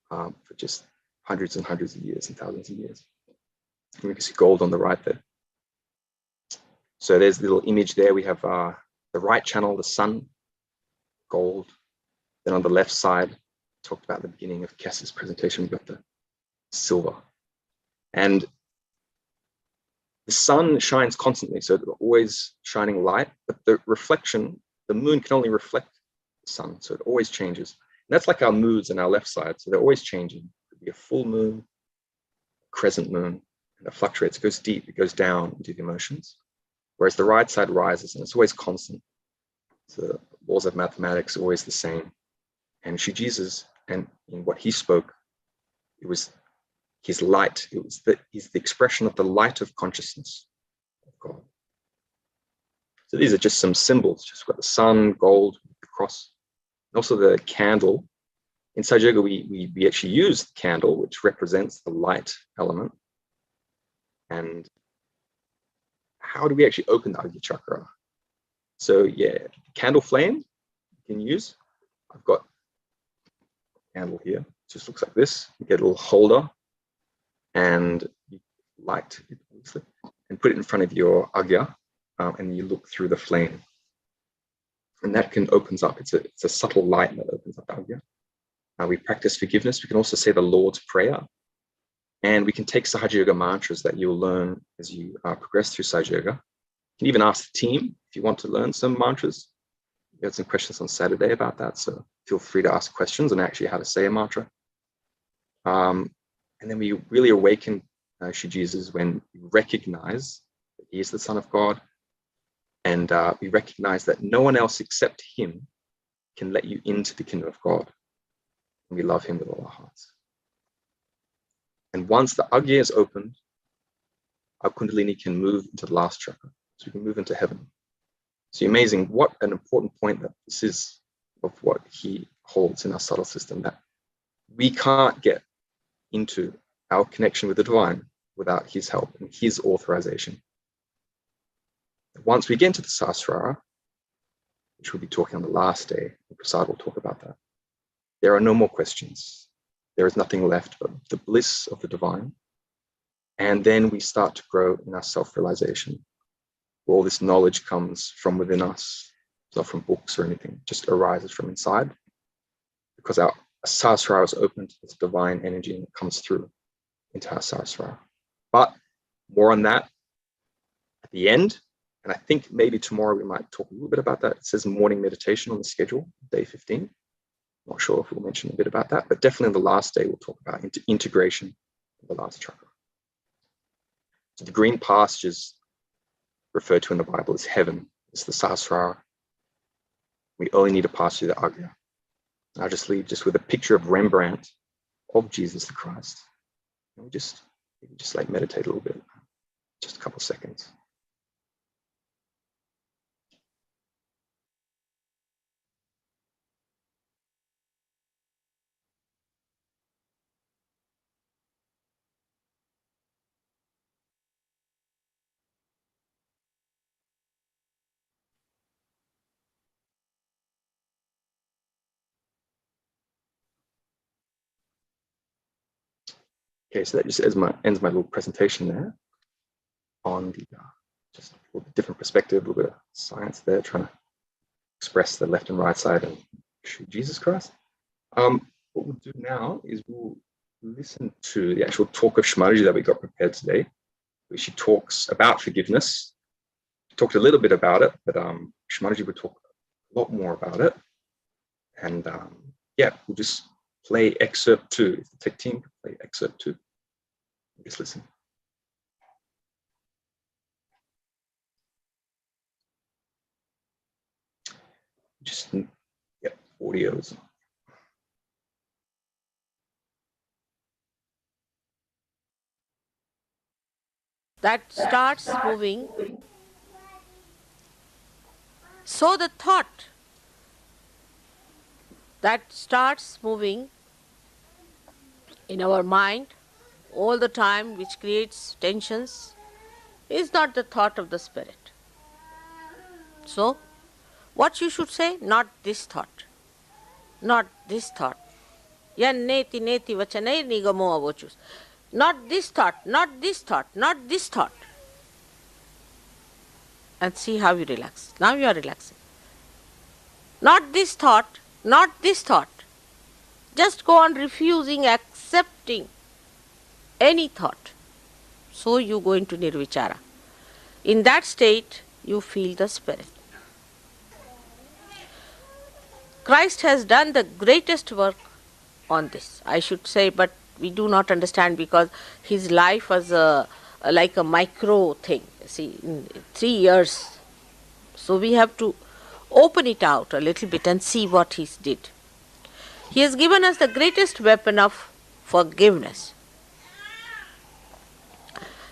S4: for just hundreds and hundreds of years and thousands of years. And we can see gold on the right there. So there's a little image there. We have The right channel, the sun, gold. Then on the left side, talked about at the beginning of Cass's presentation, we've got the silver. And the sun shines constantly, so it's always shining light, but the reflection, the moon can only reflect the sun, so it always changes. And that's like our moods on our left side, so they're always changing. It could be a full moon, crescent moon, and it fluctuates, it goes deep, it goes down into the emotions, whereas the right side rises, and it's always constant. So the laws of mathematics are always the same. And Jesus, and in what he spoke, it was his light. He's the expression of the light of consciousness of God. So these are just some symbols. Just got the sun, gold, the cross, and also the candle. In Sahaja Yoga, we actually use the candle, which represents the light element. And how do we actually open the Agya chakra? So yeah, candle flame you can use. I've got a candle here. It just looks like this. You get a little holder, and you light it and put it in front of your Agya, and you look through the flame. And that opens up. It's a subtle light that opens up the Agya. We practice forgiveness. We can also say the Lord's Prayer. And we can take Sahaja Yoga mantras that you'll learn as you progress through Sahaja Yoga. You can even ask the team if you want to learn some mantras. We had some questions on Saturday about that, so feel free to ask questions on actually how to say a mantra. And then we really awaken Shri Jesus when we recognize that he is the Son of God, and we recognize that no one else except him can let you into the kingdom of God. And we love him with all our hearts. And once the Agya is opened, our Kundalini can move into the last chakra. So we can move into heaven. So amazing, what an important point that this is of what he holds in our subtle system, that we can't get into our connection with the divine without his help and his authorization. Once we get into the Sahasrara, which we'll be talking on the last day, and Prasad will talk about that, there are no more questions. There is nothing left but the bliss of the divine. And then we start to grow in our self-realization. All this knowledge comes from within us. It's not from books or anything, it just arises from inside. Because our Sahasrara is open to this divine energy and it comes through into our Sahasrara. But more on that at the end. And I think maybe tomorrow we might talk a little bit about that. It says morning meditation on the schedule, day 15. Not sure if we'll mention a bit about that, but definitely on the last day, we'll talk about integration of the last chakra. So the green pastures referred to in the Bible as heaven. It's the Sahasrara. We only need to pass through the Agya. I'll just leave just with a picture of Rembrandt of Jesus the Christ. And we just like meditate a little bit, just a couple of seconds. Okay, so that just ends my little presentation there on the just a little bit different perspective, a little bit of science there, trying to express the left and right side of Jesus Christ. What we'll do now is we'll listen to the actual talk of Shmaji that we got prepared today, where she talks about forgiveness. We talked a little bit about it, but Shmaji will talk a lot more about it. And yeah, we'll just play excerpt 2. If the tech team can play excerpt 2. Just listen. Just, yep, audios.
S6: That starts moving. So the thought that starts moving in our mind all the time, which creates tensions, is not the thought of the spirit. So, what you should say? Not this thought. Not this thought. Yan neti neti vachanai nigamo avochus. Not this thought, not this thought, not this thought. And see how you relax. Now you are relaxing. Not this thought, not this thought. Just go on refusing, accepting any thought. So you go into nirvichara. In that state, you feel the spirit. Christ has done the greatest work on this, I should say, but we do not understand because his life was like a micro thing. See, in 3 years. So we have to open it out a little bit and see what he did. He has given us the greatest weapon of forgiveness.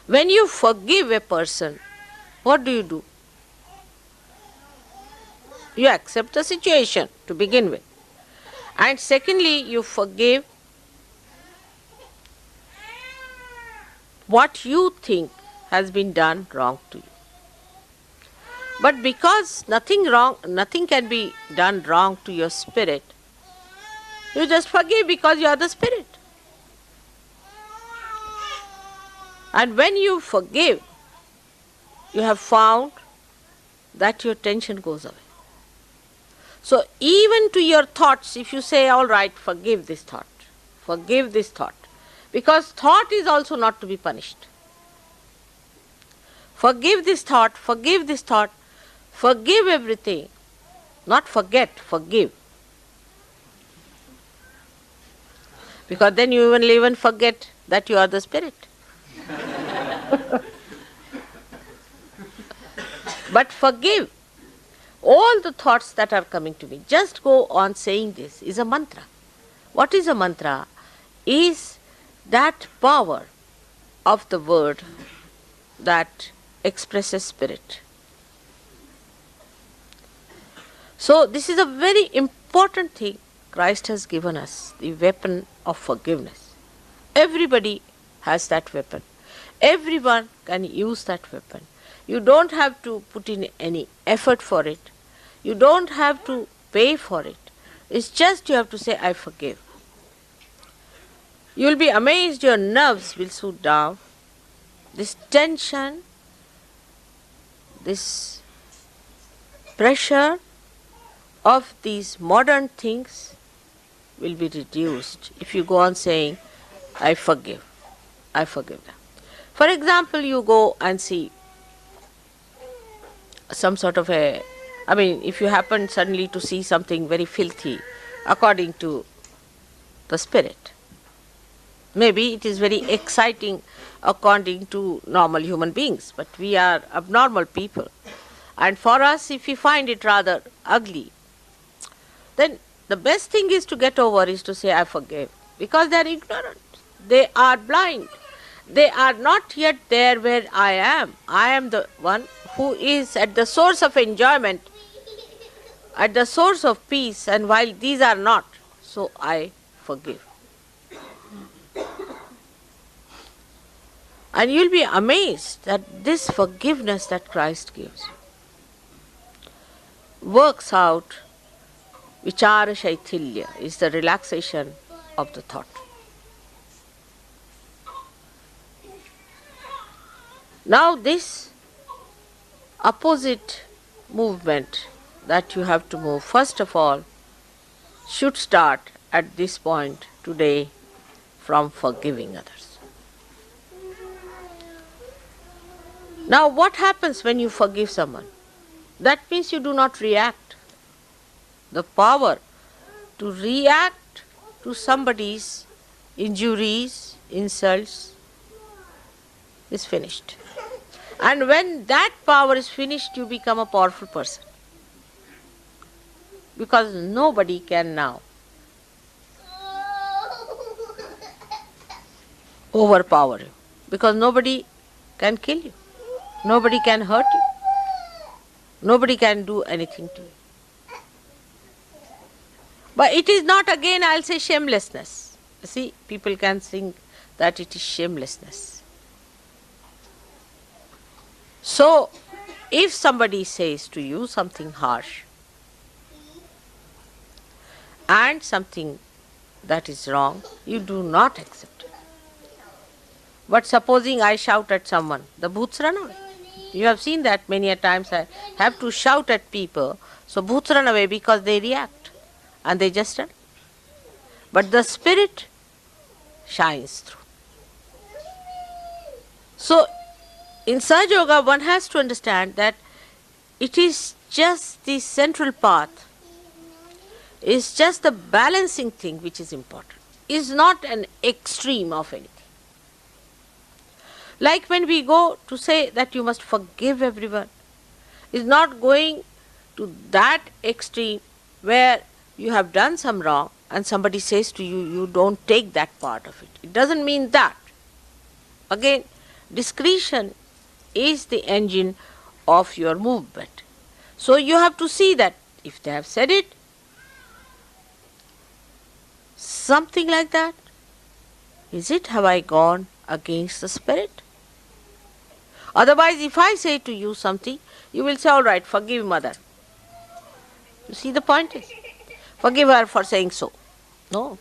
S6: When you forgive a person, what do? You accept the situation to begin with. And secondly, you forgive what you think has been done wrong to you. But because nothing can be done wrong to your spirit, you just forgive because you are the spirit. And when you forgive, you have found that your tension goes away. So even to your thoughts, if you say, all right, forgive this thought, because thought is also not to be punished. Forgive this thought, forgive everything. Not forget, forgive. Because then you will even forget that you are the spirit. But forgive all the thoughts that are coming to me. Just go on saying this is a mantra. What is a mantra? Is that power of the word that expresses spirit. So this is a very important thing Christ has given us, the weapon of forgiveness. Everybody has that weapon. Everyone can use that weapon. You don't have to put in any effort for it. You don't have to pay for it. It's just you have to say, I forgive. You will be amazed, your nerves will soothe down. This tension, this pressure of these modern things will be reduced if you go on saying, I forgive them. For example, you go and see some sort of if you happen suddenly to see something very filthy according to the spirit. Maybe it is very exciting according to normal human beings, but we are abnormal people. And for us, if we find it rather ugly, then the best thing is to get over is to say, I forgive. Because they are ignorant. They are blind. They are not yet there where I am. I am the one who is at the source of enjoyment, at the source of peace, and while these are not, so I forgive. And you'll be amazed that this forgiveness that Christ gives works out. Vichara Shaithilya is the relaxation of the thought. Now this opposite movement that you have to move, first of all, should start at this point today from forgiving others. Now what happens when you forgive someone? That means you do not react. The power to react to somebody's injuries, insults is finished. And when that power is finished, you become a powerful person. Because nobody can now overpower you. Because nobody can kill you. Nobody can hurt you. Nobody can do anything to you. But it is not, again, I'll say, shamelessness. See, people can think that it is shamelessness. So, if somebody says to you something harsh and something that is wrong, you do not accept it. But supposing I shout at someone, the bhoots run away. You have seen that many a times. I have to shout at people, so bhoots run away because they react and they just run. But the spirit shines through. So, in Sahaja Yoga, one has to understand that it is just the central path, it's just the balancing thing which is important. It's not an extreme of anything. Like when we go to say that you must forgive everyone, it's not going to that extreme where you have done some wrong and somebody says to you, you don't take that part of it. It doesn't mean that. Again, discretion is the engine of your movement. So you have to see that if they have said it, something like that, is it, have I gone against the spirit? Otherwise, if I say to you something, you will say, all right, forgive mother. You see the point is, forgive her for saying so. No.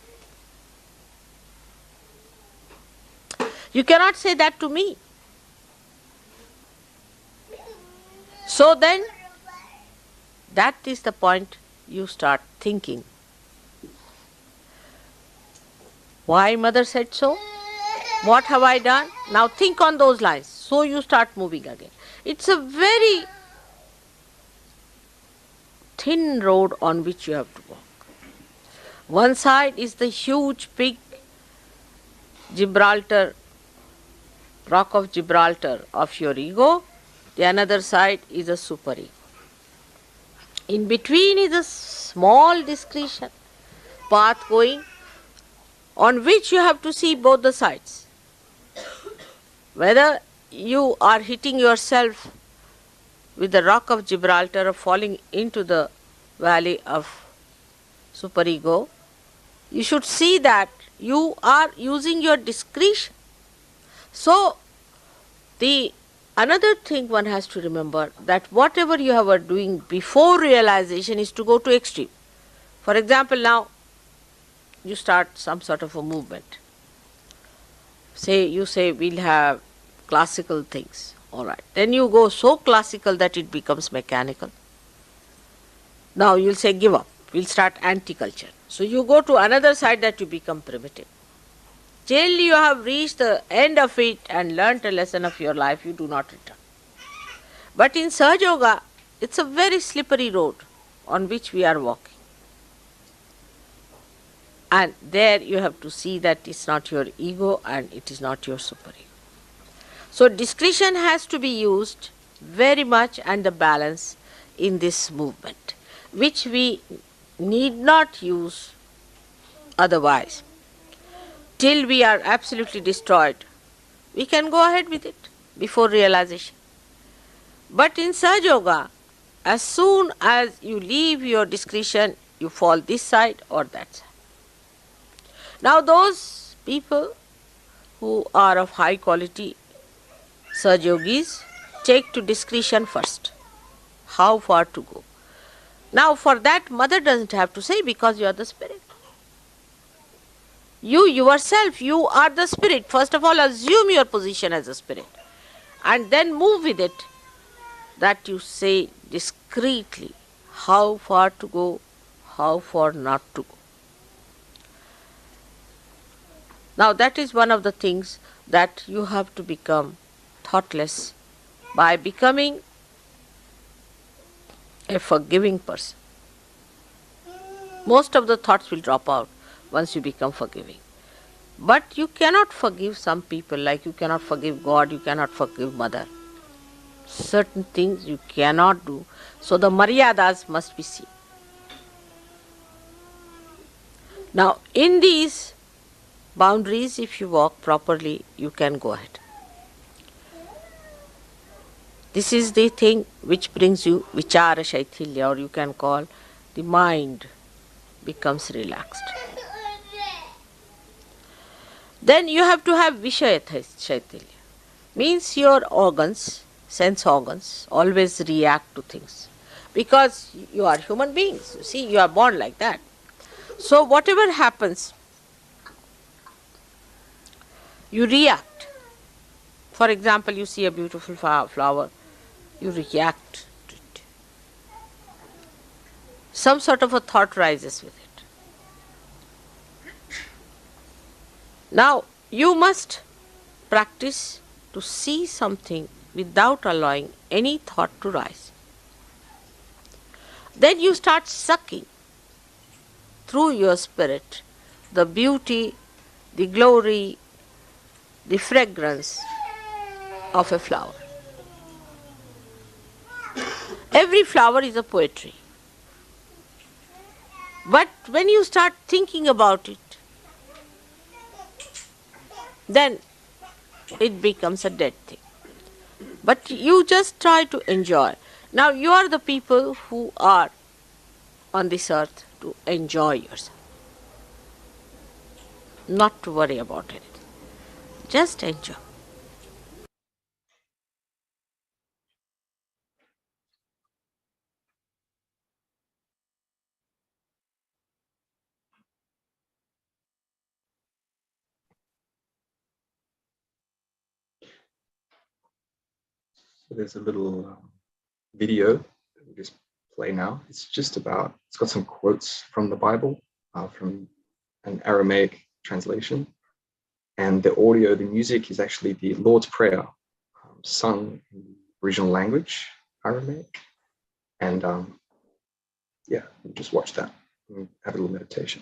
S6: You cannot say that to me. So then, that is the point you start thinking. Why mother said so? What have I done? Now think on those lines. So you start moving again. It's a very thin road on which you have to walk. One side is the huge big Gibraltar, rock of Gibraltar of your ego. The another side is a superego. In between is a small discretion path going on which you have to see both the sides. Whether you are hitting yourself with the rock of Gibraltar or falling into the valley of superego, you should see that you are using your discretion. So, the another thing one has to remember, that whatever you are doing before realization is to go to extreme. For example, now you start some sort of a movement. You say we'll have classical things. All right. Then you go so classical that it becomes mechanical. Now you'll say give up. We'll start anti-culture. So you go to another side that you become primitive. Till you have reached the end of it and learnt a lesson of your life, you do not return. But in Sahaja Yoga, it's a very slippery road on which we are walking. And there you have to see that it's not your ego and it is not your superego. So discretion has to be used very much, and the balance in this movement, which we need not use otherwise. Till we are absolutely destroyed, we can go ahead with it before realization. But in Sahaja Yoga, as soon as you leave your discretion, you fall this side or that side. Now those people who are of high quality Sahaja Yogis take to discretion first. How far to go? Now for that, mother doesn't have to say, because you are the spirit. You yourself, you are the spirit. First of all, assume your position as a spirit and then move with it, that you say discreetly how far to go, how far not to go. Now that is one of the things that you have to become thoughtless by becoming a forgiving person. Most of the thoughts will drop out once you become forgiving. But you cannot forgive some people, like you cannot forgive God, you cannot forgive mother. Certain things you cannot do. So the maryadas must be seen. Now in these boundaries, if you walk properly, you can go ahead. This is the thing which brings you vichara shaithilya, or you can call the mind becomes relaxed. Then you have to have vishaya shaithilya. Means your organs, sense organs, always react to things. Because you are human beings, you see, you are born like that. So whatever happens, you react. For example, you see a beautiful flower, you react to it. Some sort of a thought rises with it. Now, you must practice to see something without allowing any thought to rise. Then you start sucking through your spirit the beauty, the glory, the fragrance of a flower. Every flower is a poetry. But when you start thinking about it, then it becomes a dead thing. But you just try to enjoy. Now you are the people who are on this earth to enjoy yourself. Not to worry about anything. Just enjoy.
S4: So there's a little video that we just play now. It's got some quotes from the Bible, from an Aramaic translation. And the audio, the music is actually the Lord's Prayer, sung in the original language, Aramaic. And yeah, we'll just watch that and have a little meditation.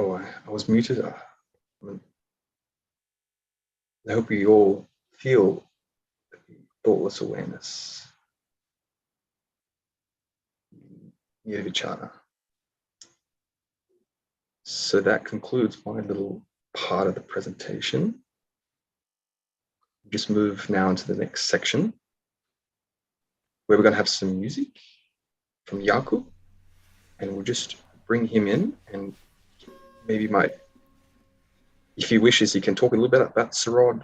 S4: Oh, I was muted. I hope we all feel thoughtless awareness. Nirvichara. So that concludes my little part of the presentation. Just move now into the next section, where we're going to have some music from Jakub, and we'll just bring him in, and maybe if he wishes, he can talk a little bit about Sarot,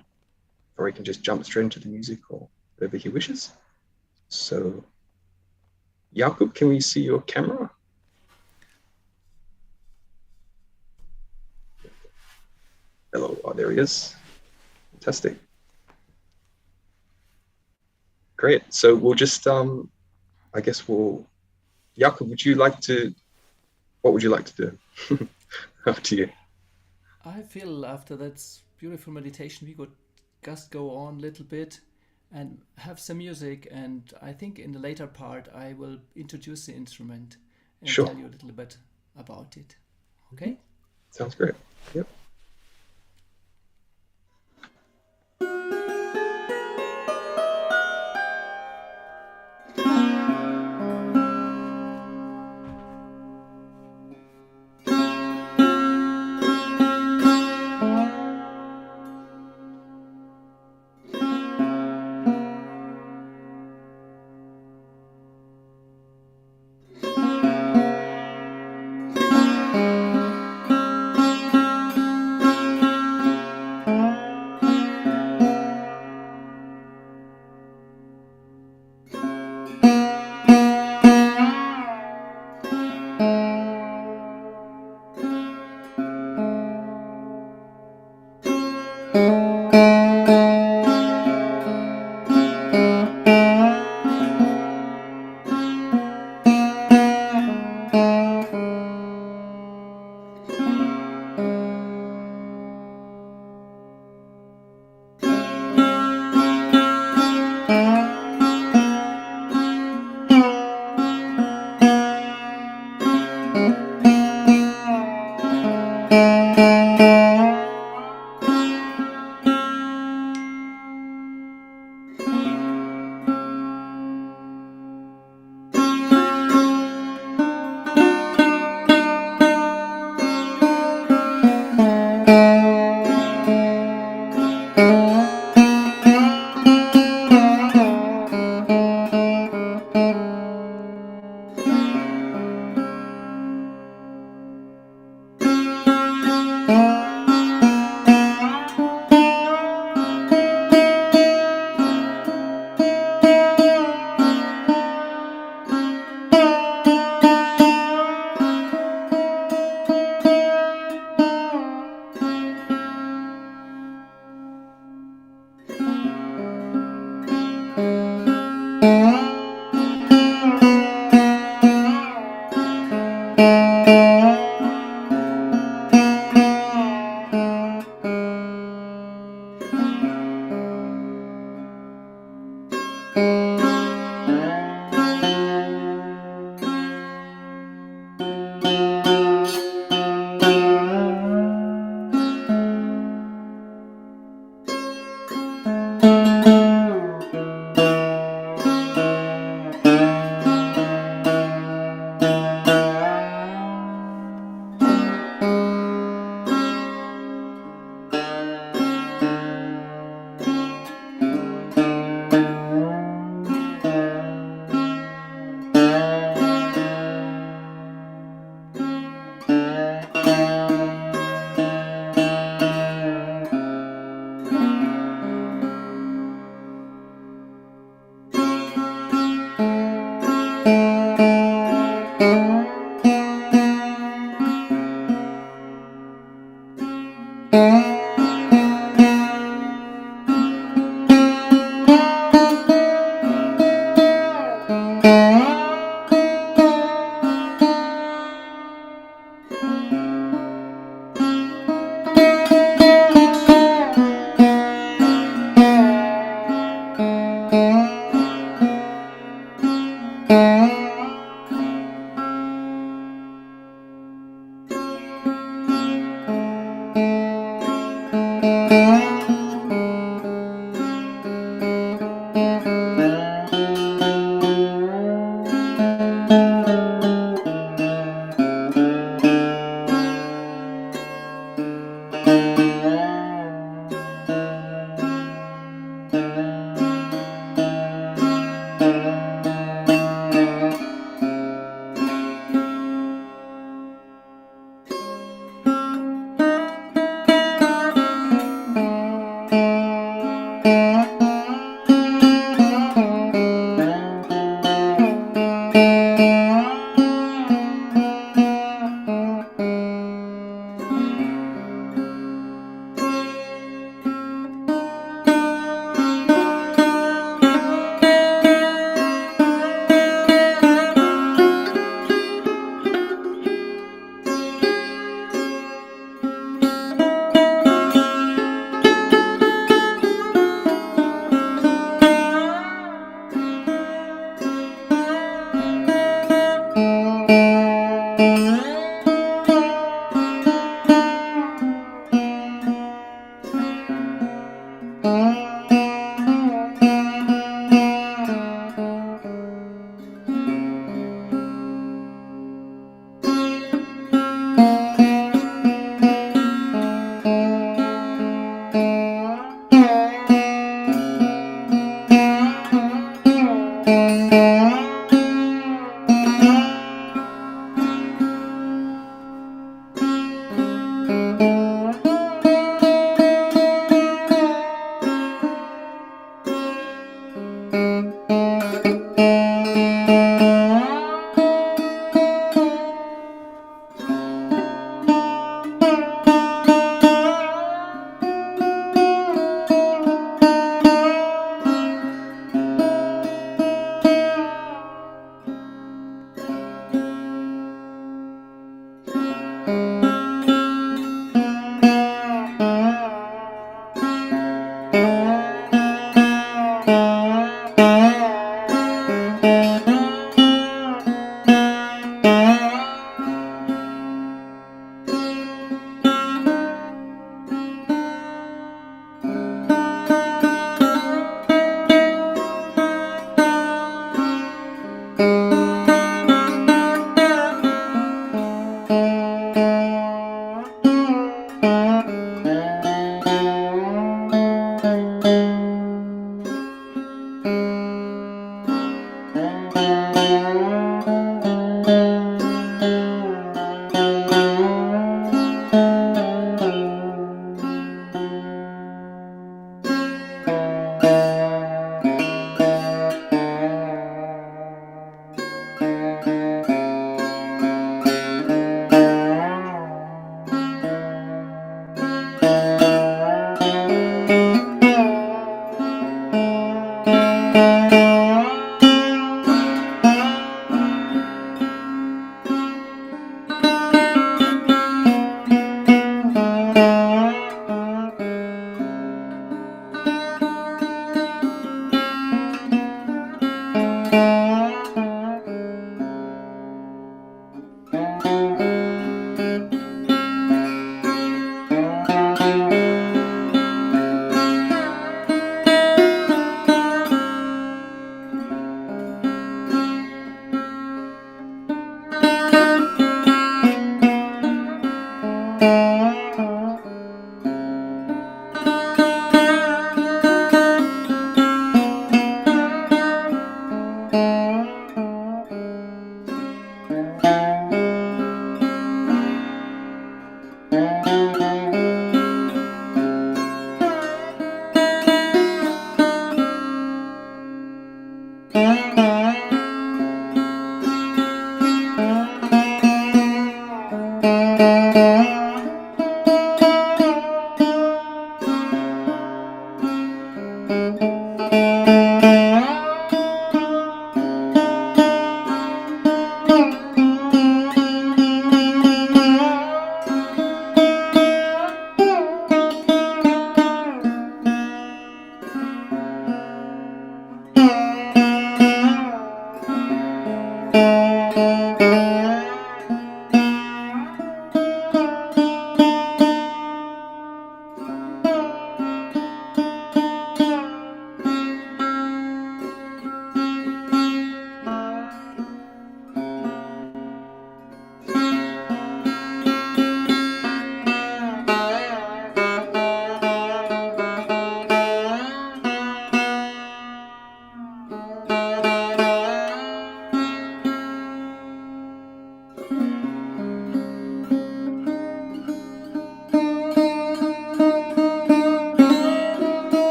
S4: or he can just jump straight into the music, or whatever he wishes. So, Jakub, can we see your camera? Hello, oh, there he is. Fantastic. Great. So we'll just, I guess Jakub, what would you like to do? Up to you.
S7: I feel after that beautiful meditation, we could just go on a little bit and have some music. And I think in the later part, I will introduce the instrument and
S4: Sure.
S7: tell you a little bit about it. Okay?
S4: Sounds great. Yep.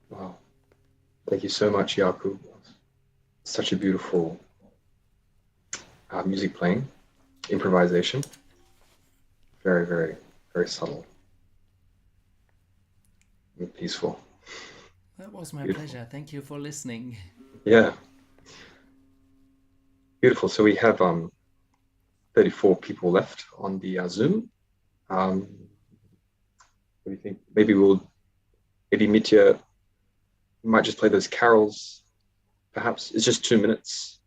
S4: Wow. Thank you so much, Jakub. Such a beautiful music playing, improvisation. Very, very, very subtle and peaceful.
S7: That was my
S4: Beautiful.
S7: pleasure. Thank you for listening.
S4: Yeah. Beautiful. So we have 34 people left on the Zoom. What do you think? Maybe Mitya, we might just play those carols. Perhaps it's just 2 minutes.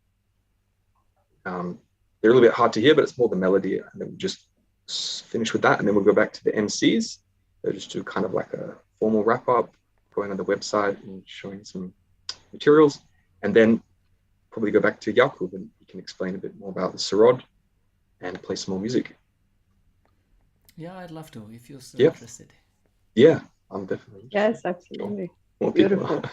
S4: They're a little bit hard to hear, but it's more the melody. And then we'll just finish with that. And then we'll go back to the MCs. They'll just do kind of like a formal wrap up, going on the website and showing some materials. And then probably go back to Jakub and he can explain a bit more about the Sarot and play some more music.
S7: Yeah, I'd love to if you're still
S4: Yeah.
S7: interested.
S4: Yeah, I'm definitely.
S3: Yes, absolutely.
S4: More people.
S3: Beautiful.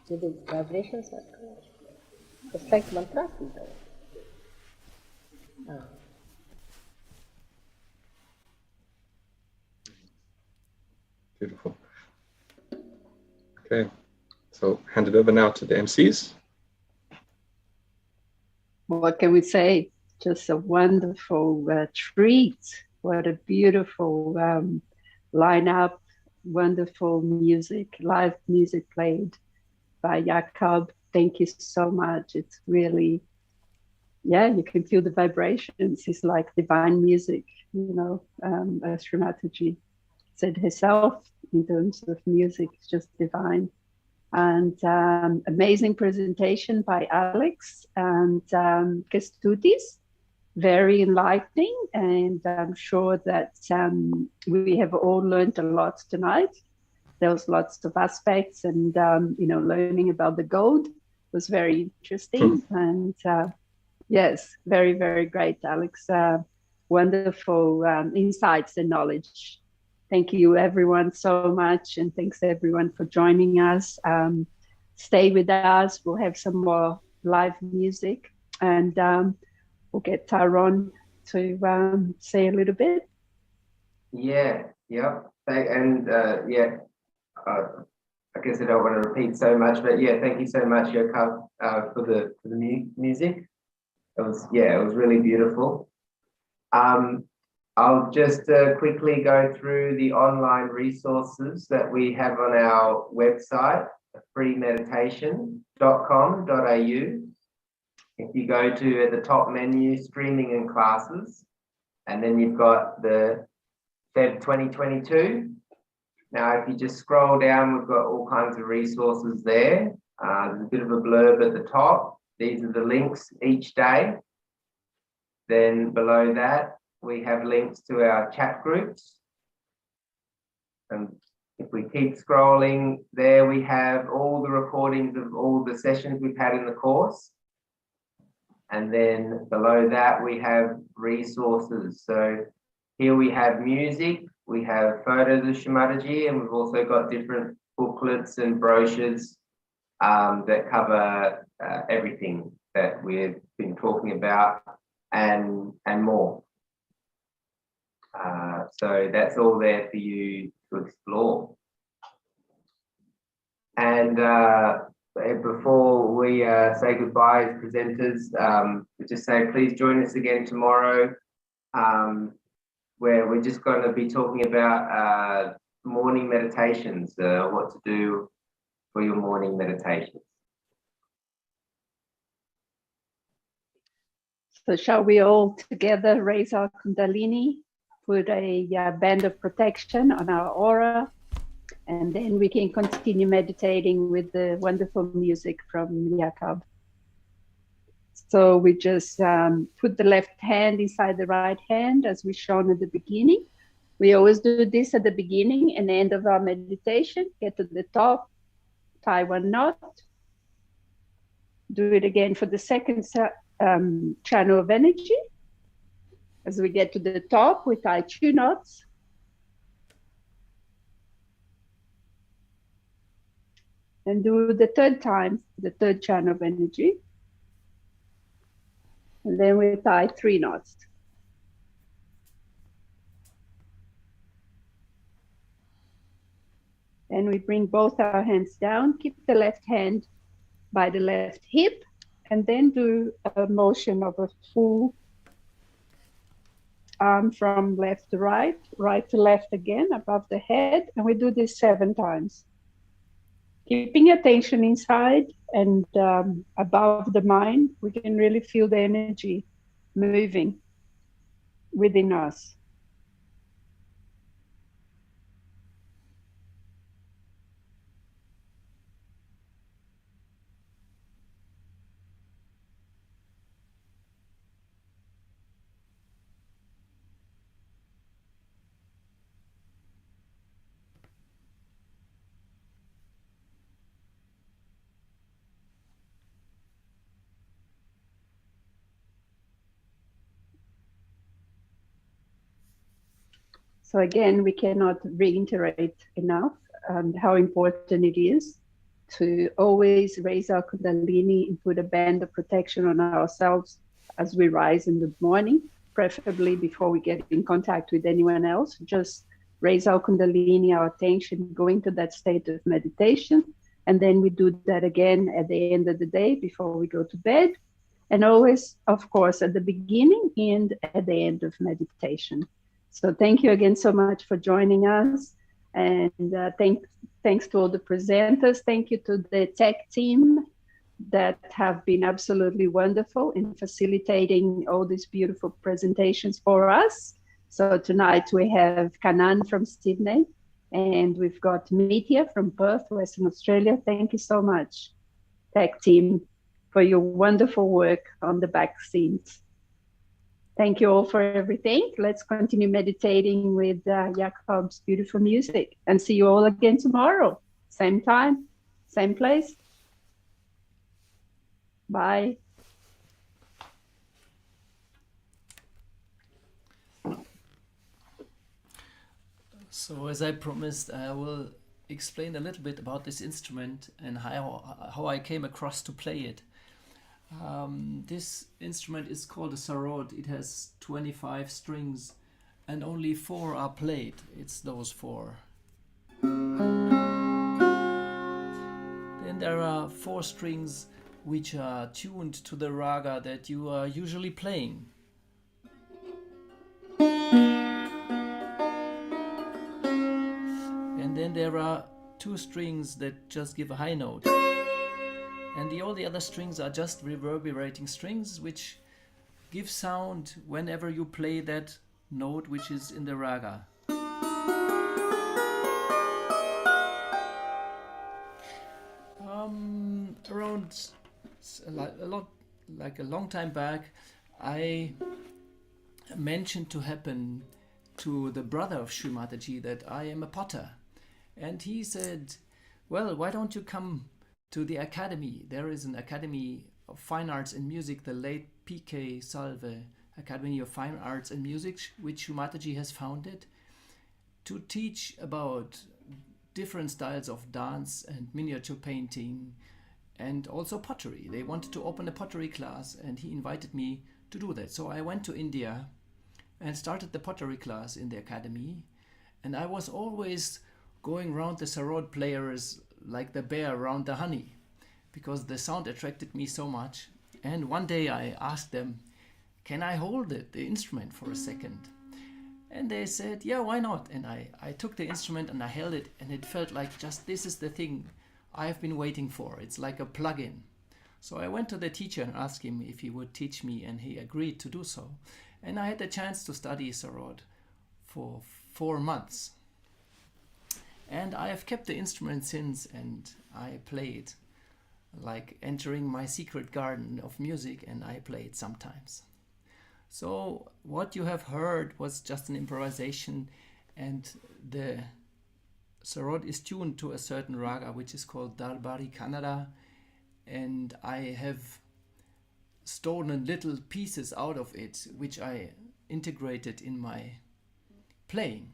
S6: The vibrations are coming. Just like mantras we do.
S4: Beautiful. Okay, so hand it over now to the MCs.
S3: What can we say? Just a wonderful treat. What a beautiful lineup, wonderful music, live music played by Jakob. Thank you so much. It's really, yeah, you can feel the vibrations. It's like divine music, you know, as Srimataji said herself, in terms of music, it's just divine. And amazing presentation by Alex and Kestutis, very enlightening, and I'm sure that we have all learned a lot tonight. There was lots of aspects, and you know, learning about the gold was very interesting. And yes, very, very great, Alex. Wonderful insights and knowledge. Thank you, everyone, so much. And thanks, everyone, for joining us. Stay with us. We'll have some more live music. And we'll get Tyrone to say a little bit.
S2: Yeah, yeah. And yeah, I guess I don't want to repeat so much, but yeah, thank you so much, Jakob, for the music. It was really beautiful. I'll just quickly go through the online resources that we have on our website, freemeditation.com.au. If you go to at the top menu, streaming and classes, and then you've got the Feb 2022. Now, if you just scroll down, we've got all kinds of resources there. There's a bit of a blurb at the top. These are the links each day. Then below that, we have links to our chat groups. And if we keep scrolling, there we have all the recordings of all the sessions we've had in the course. And then below that, we have resources. So here we have music, we have photos of Srimataji, and we've also got different booklets and brochures that cover everything that we've been talking about and more. So that's all there for you to explore. And before we say goodbye as presenters, we just say please join us again tomorrow, where we're just going to be talking about morning meditations, what to do for your morning meditations.
S3: So shall we all together raise our Kundalini, put a band of protection on our aura, and then we can continue meditating with the wonderful music from Jakob. So we just put the left hand inside the right hand, as we shown at the beginning. We always do this at the beginning and end of our meditation. Get to the top, tie one knot. Do it again for the second channel of energy. As we get to the top, we tie 2 knots. And do the third time, the third channel of energy. And then we tie 3 knots. And we bring both our hands down, keep the left hand by the left hip, and then do a motion of a full arm from left to right, right to left again above the head. And we do this 7 times. Keeping attention inside and above the mind, we can really feel the energy moving within us. So again, we cannot reiterate enough how important it is to always raise our Kundalini and put a band of protection on ourselves as we rise in the morning, preferably before we get in contact with anyone else. Just raise our Kundalini, our attention, go into that state of meditation. And then we do that again at the end of the day before we go to bed. And always, of course, at the beginning and at the end of meditation. So thank you again so much for joining us. And thanks to all the presenters. Thank you to the tech team that have been absolutely wonderful in facilitating all these beautiful presentations for us. So tonight we have Kanan from Sydney, and we've got Mitya from Perth, Western Australia. Thank you so much, tech team, for your wonderful work on the back scenes. Thank you all for everything. Let's continue meditating with Jakob's beautiful music, and see you all again tomorrow. Same time, same place. Bye.
S7: So as I promised, I will explain a little bit about this instrument and how I came across to play it. This instrument is called a Sarot. It has 25 strings and only 4 are played. It's those 4. Then there are 4 strings which are tuned to the raga that you are usually playing. And then there are 2 strings that just give a high note. And all the other strings are just reverberating strings which give sound whenever you play that note which is in the raga. Around a long time back, I mentioned to happen to the brother of Sri Mataji that I am a potter. And he said, well, why don't you come to the academy? There is an Academy of Fine Arts and Music, the late P.K. Salve Academy of Fine Arts and Music, which Sri Mataji has founded, to teach about different styles of dance and miniature painting and also pottery. They wanted to open a pottery class and he invited me to do that. So I went to India and started the pottery class in the academy, and I was always going around the Sarod players like the bear around the honey because the sound attracted me so much. And one day I asked them, can I hold the instrument for a second? And they said, yeah, why not? And I took the instrument and I held it, and it felt like just this is the thing I've been waiting for. It's like a plug-in. So I went to the teacher and asked him if he would teach me, and he agreed to do so. And I had the chance to study Sarod for 4 months. And I have kept the instrument since, and I play it like entering my secret garden of music, and I play it sometimes. So what you have heard was just an improvisation, and the Sarod is tuned to a certain raga which is called Darbari Kannada, and I have stolen little pieces out of it which I integrated in my playing.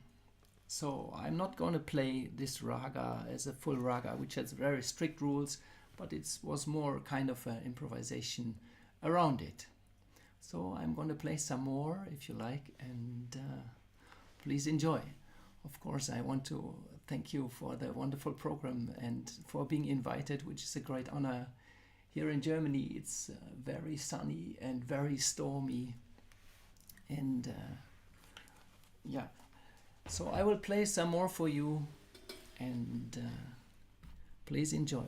S7: So I'm not going to play this raga as a full raga which has very strict rules, but it was more kind of an improvisation around it. So I'm going to play some more if you like, and please enjoy. Of course, I want to thank you for the wonderful program and for being invited, which is a great honor. Here in Germany, it's very sunny and very stormy. And yeah, so I will play some more for you, and please enjoy.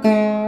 S1: Thank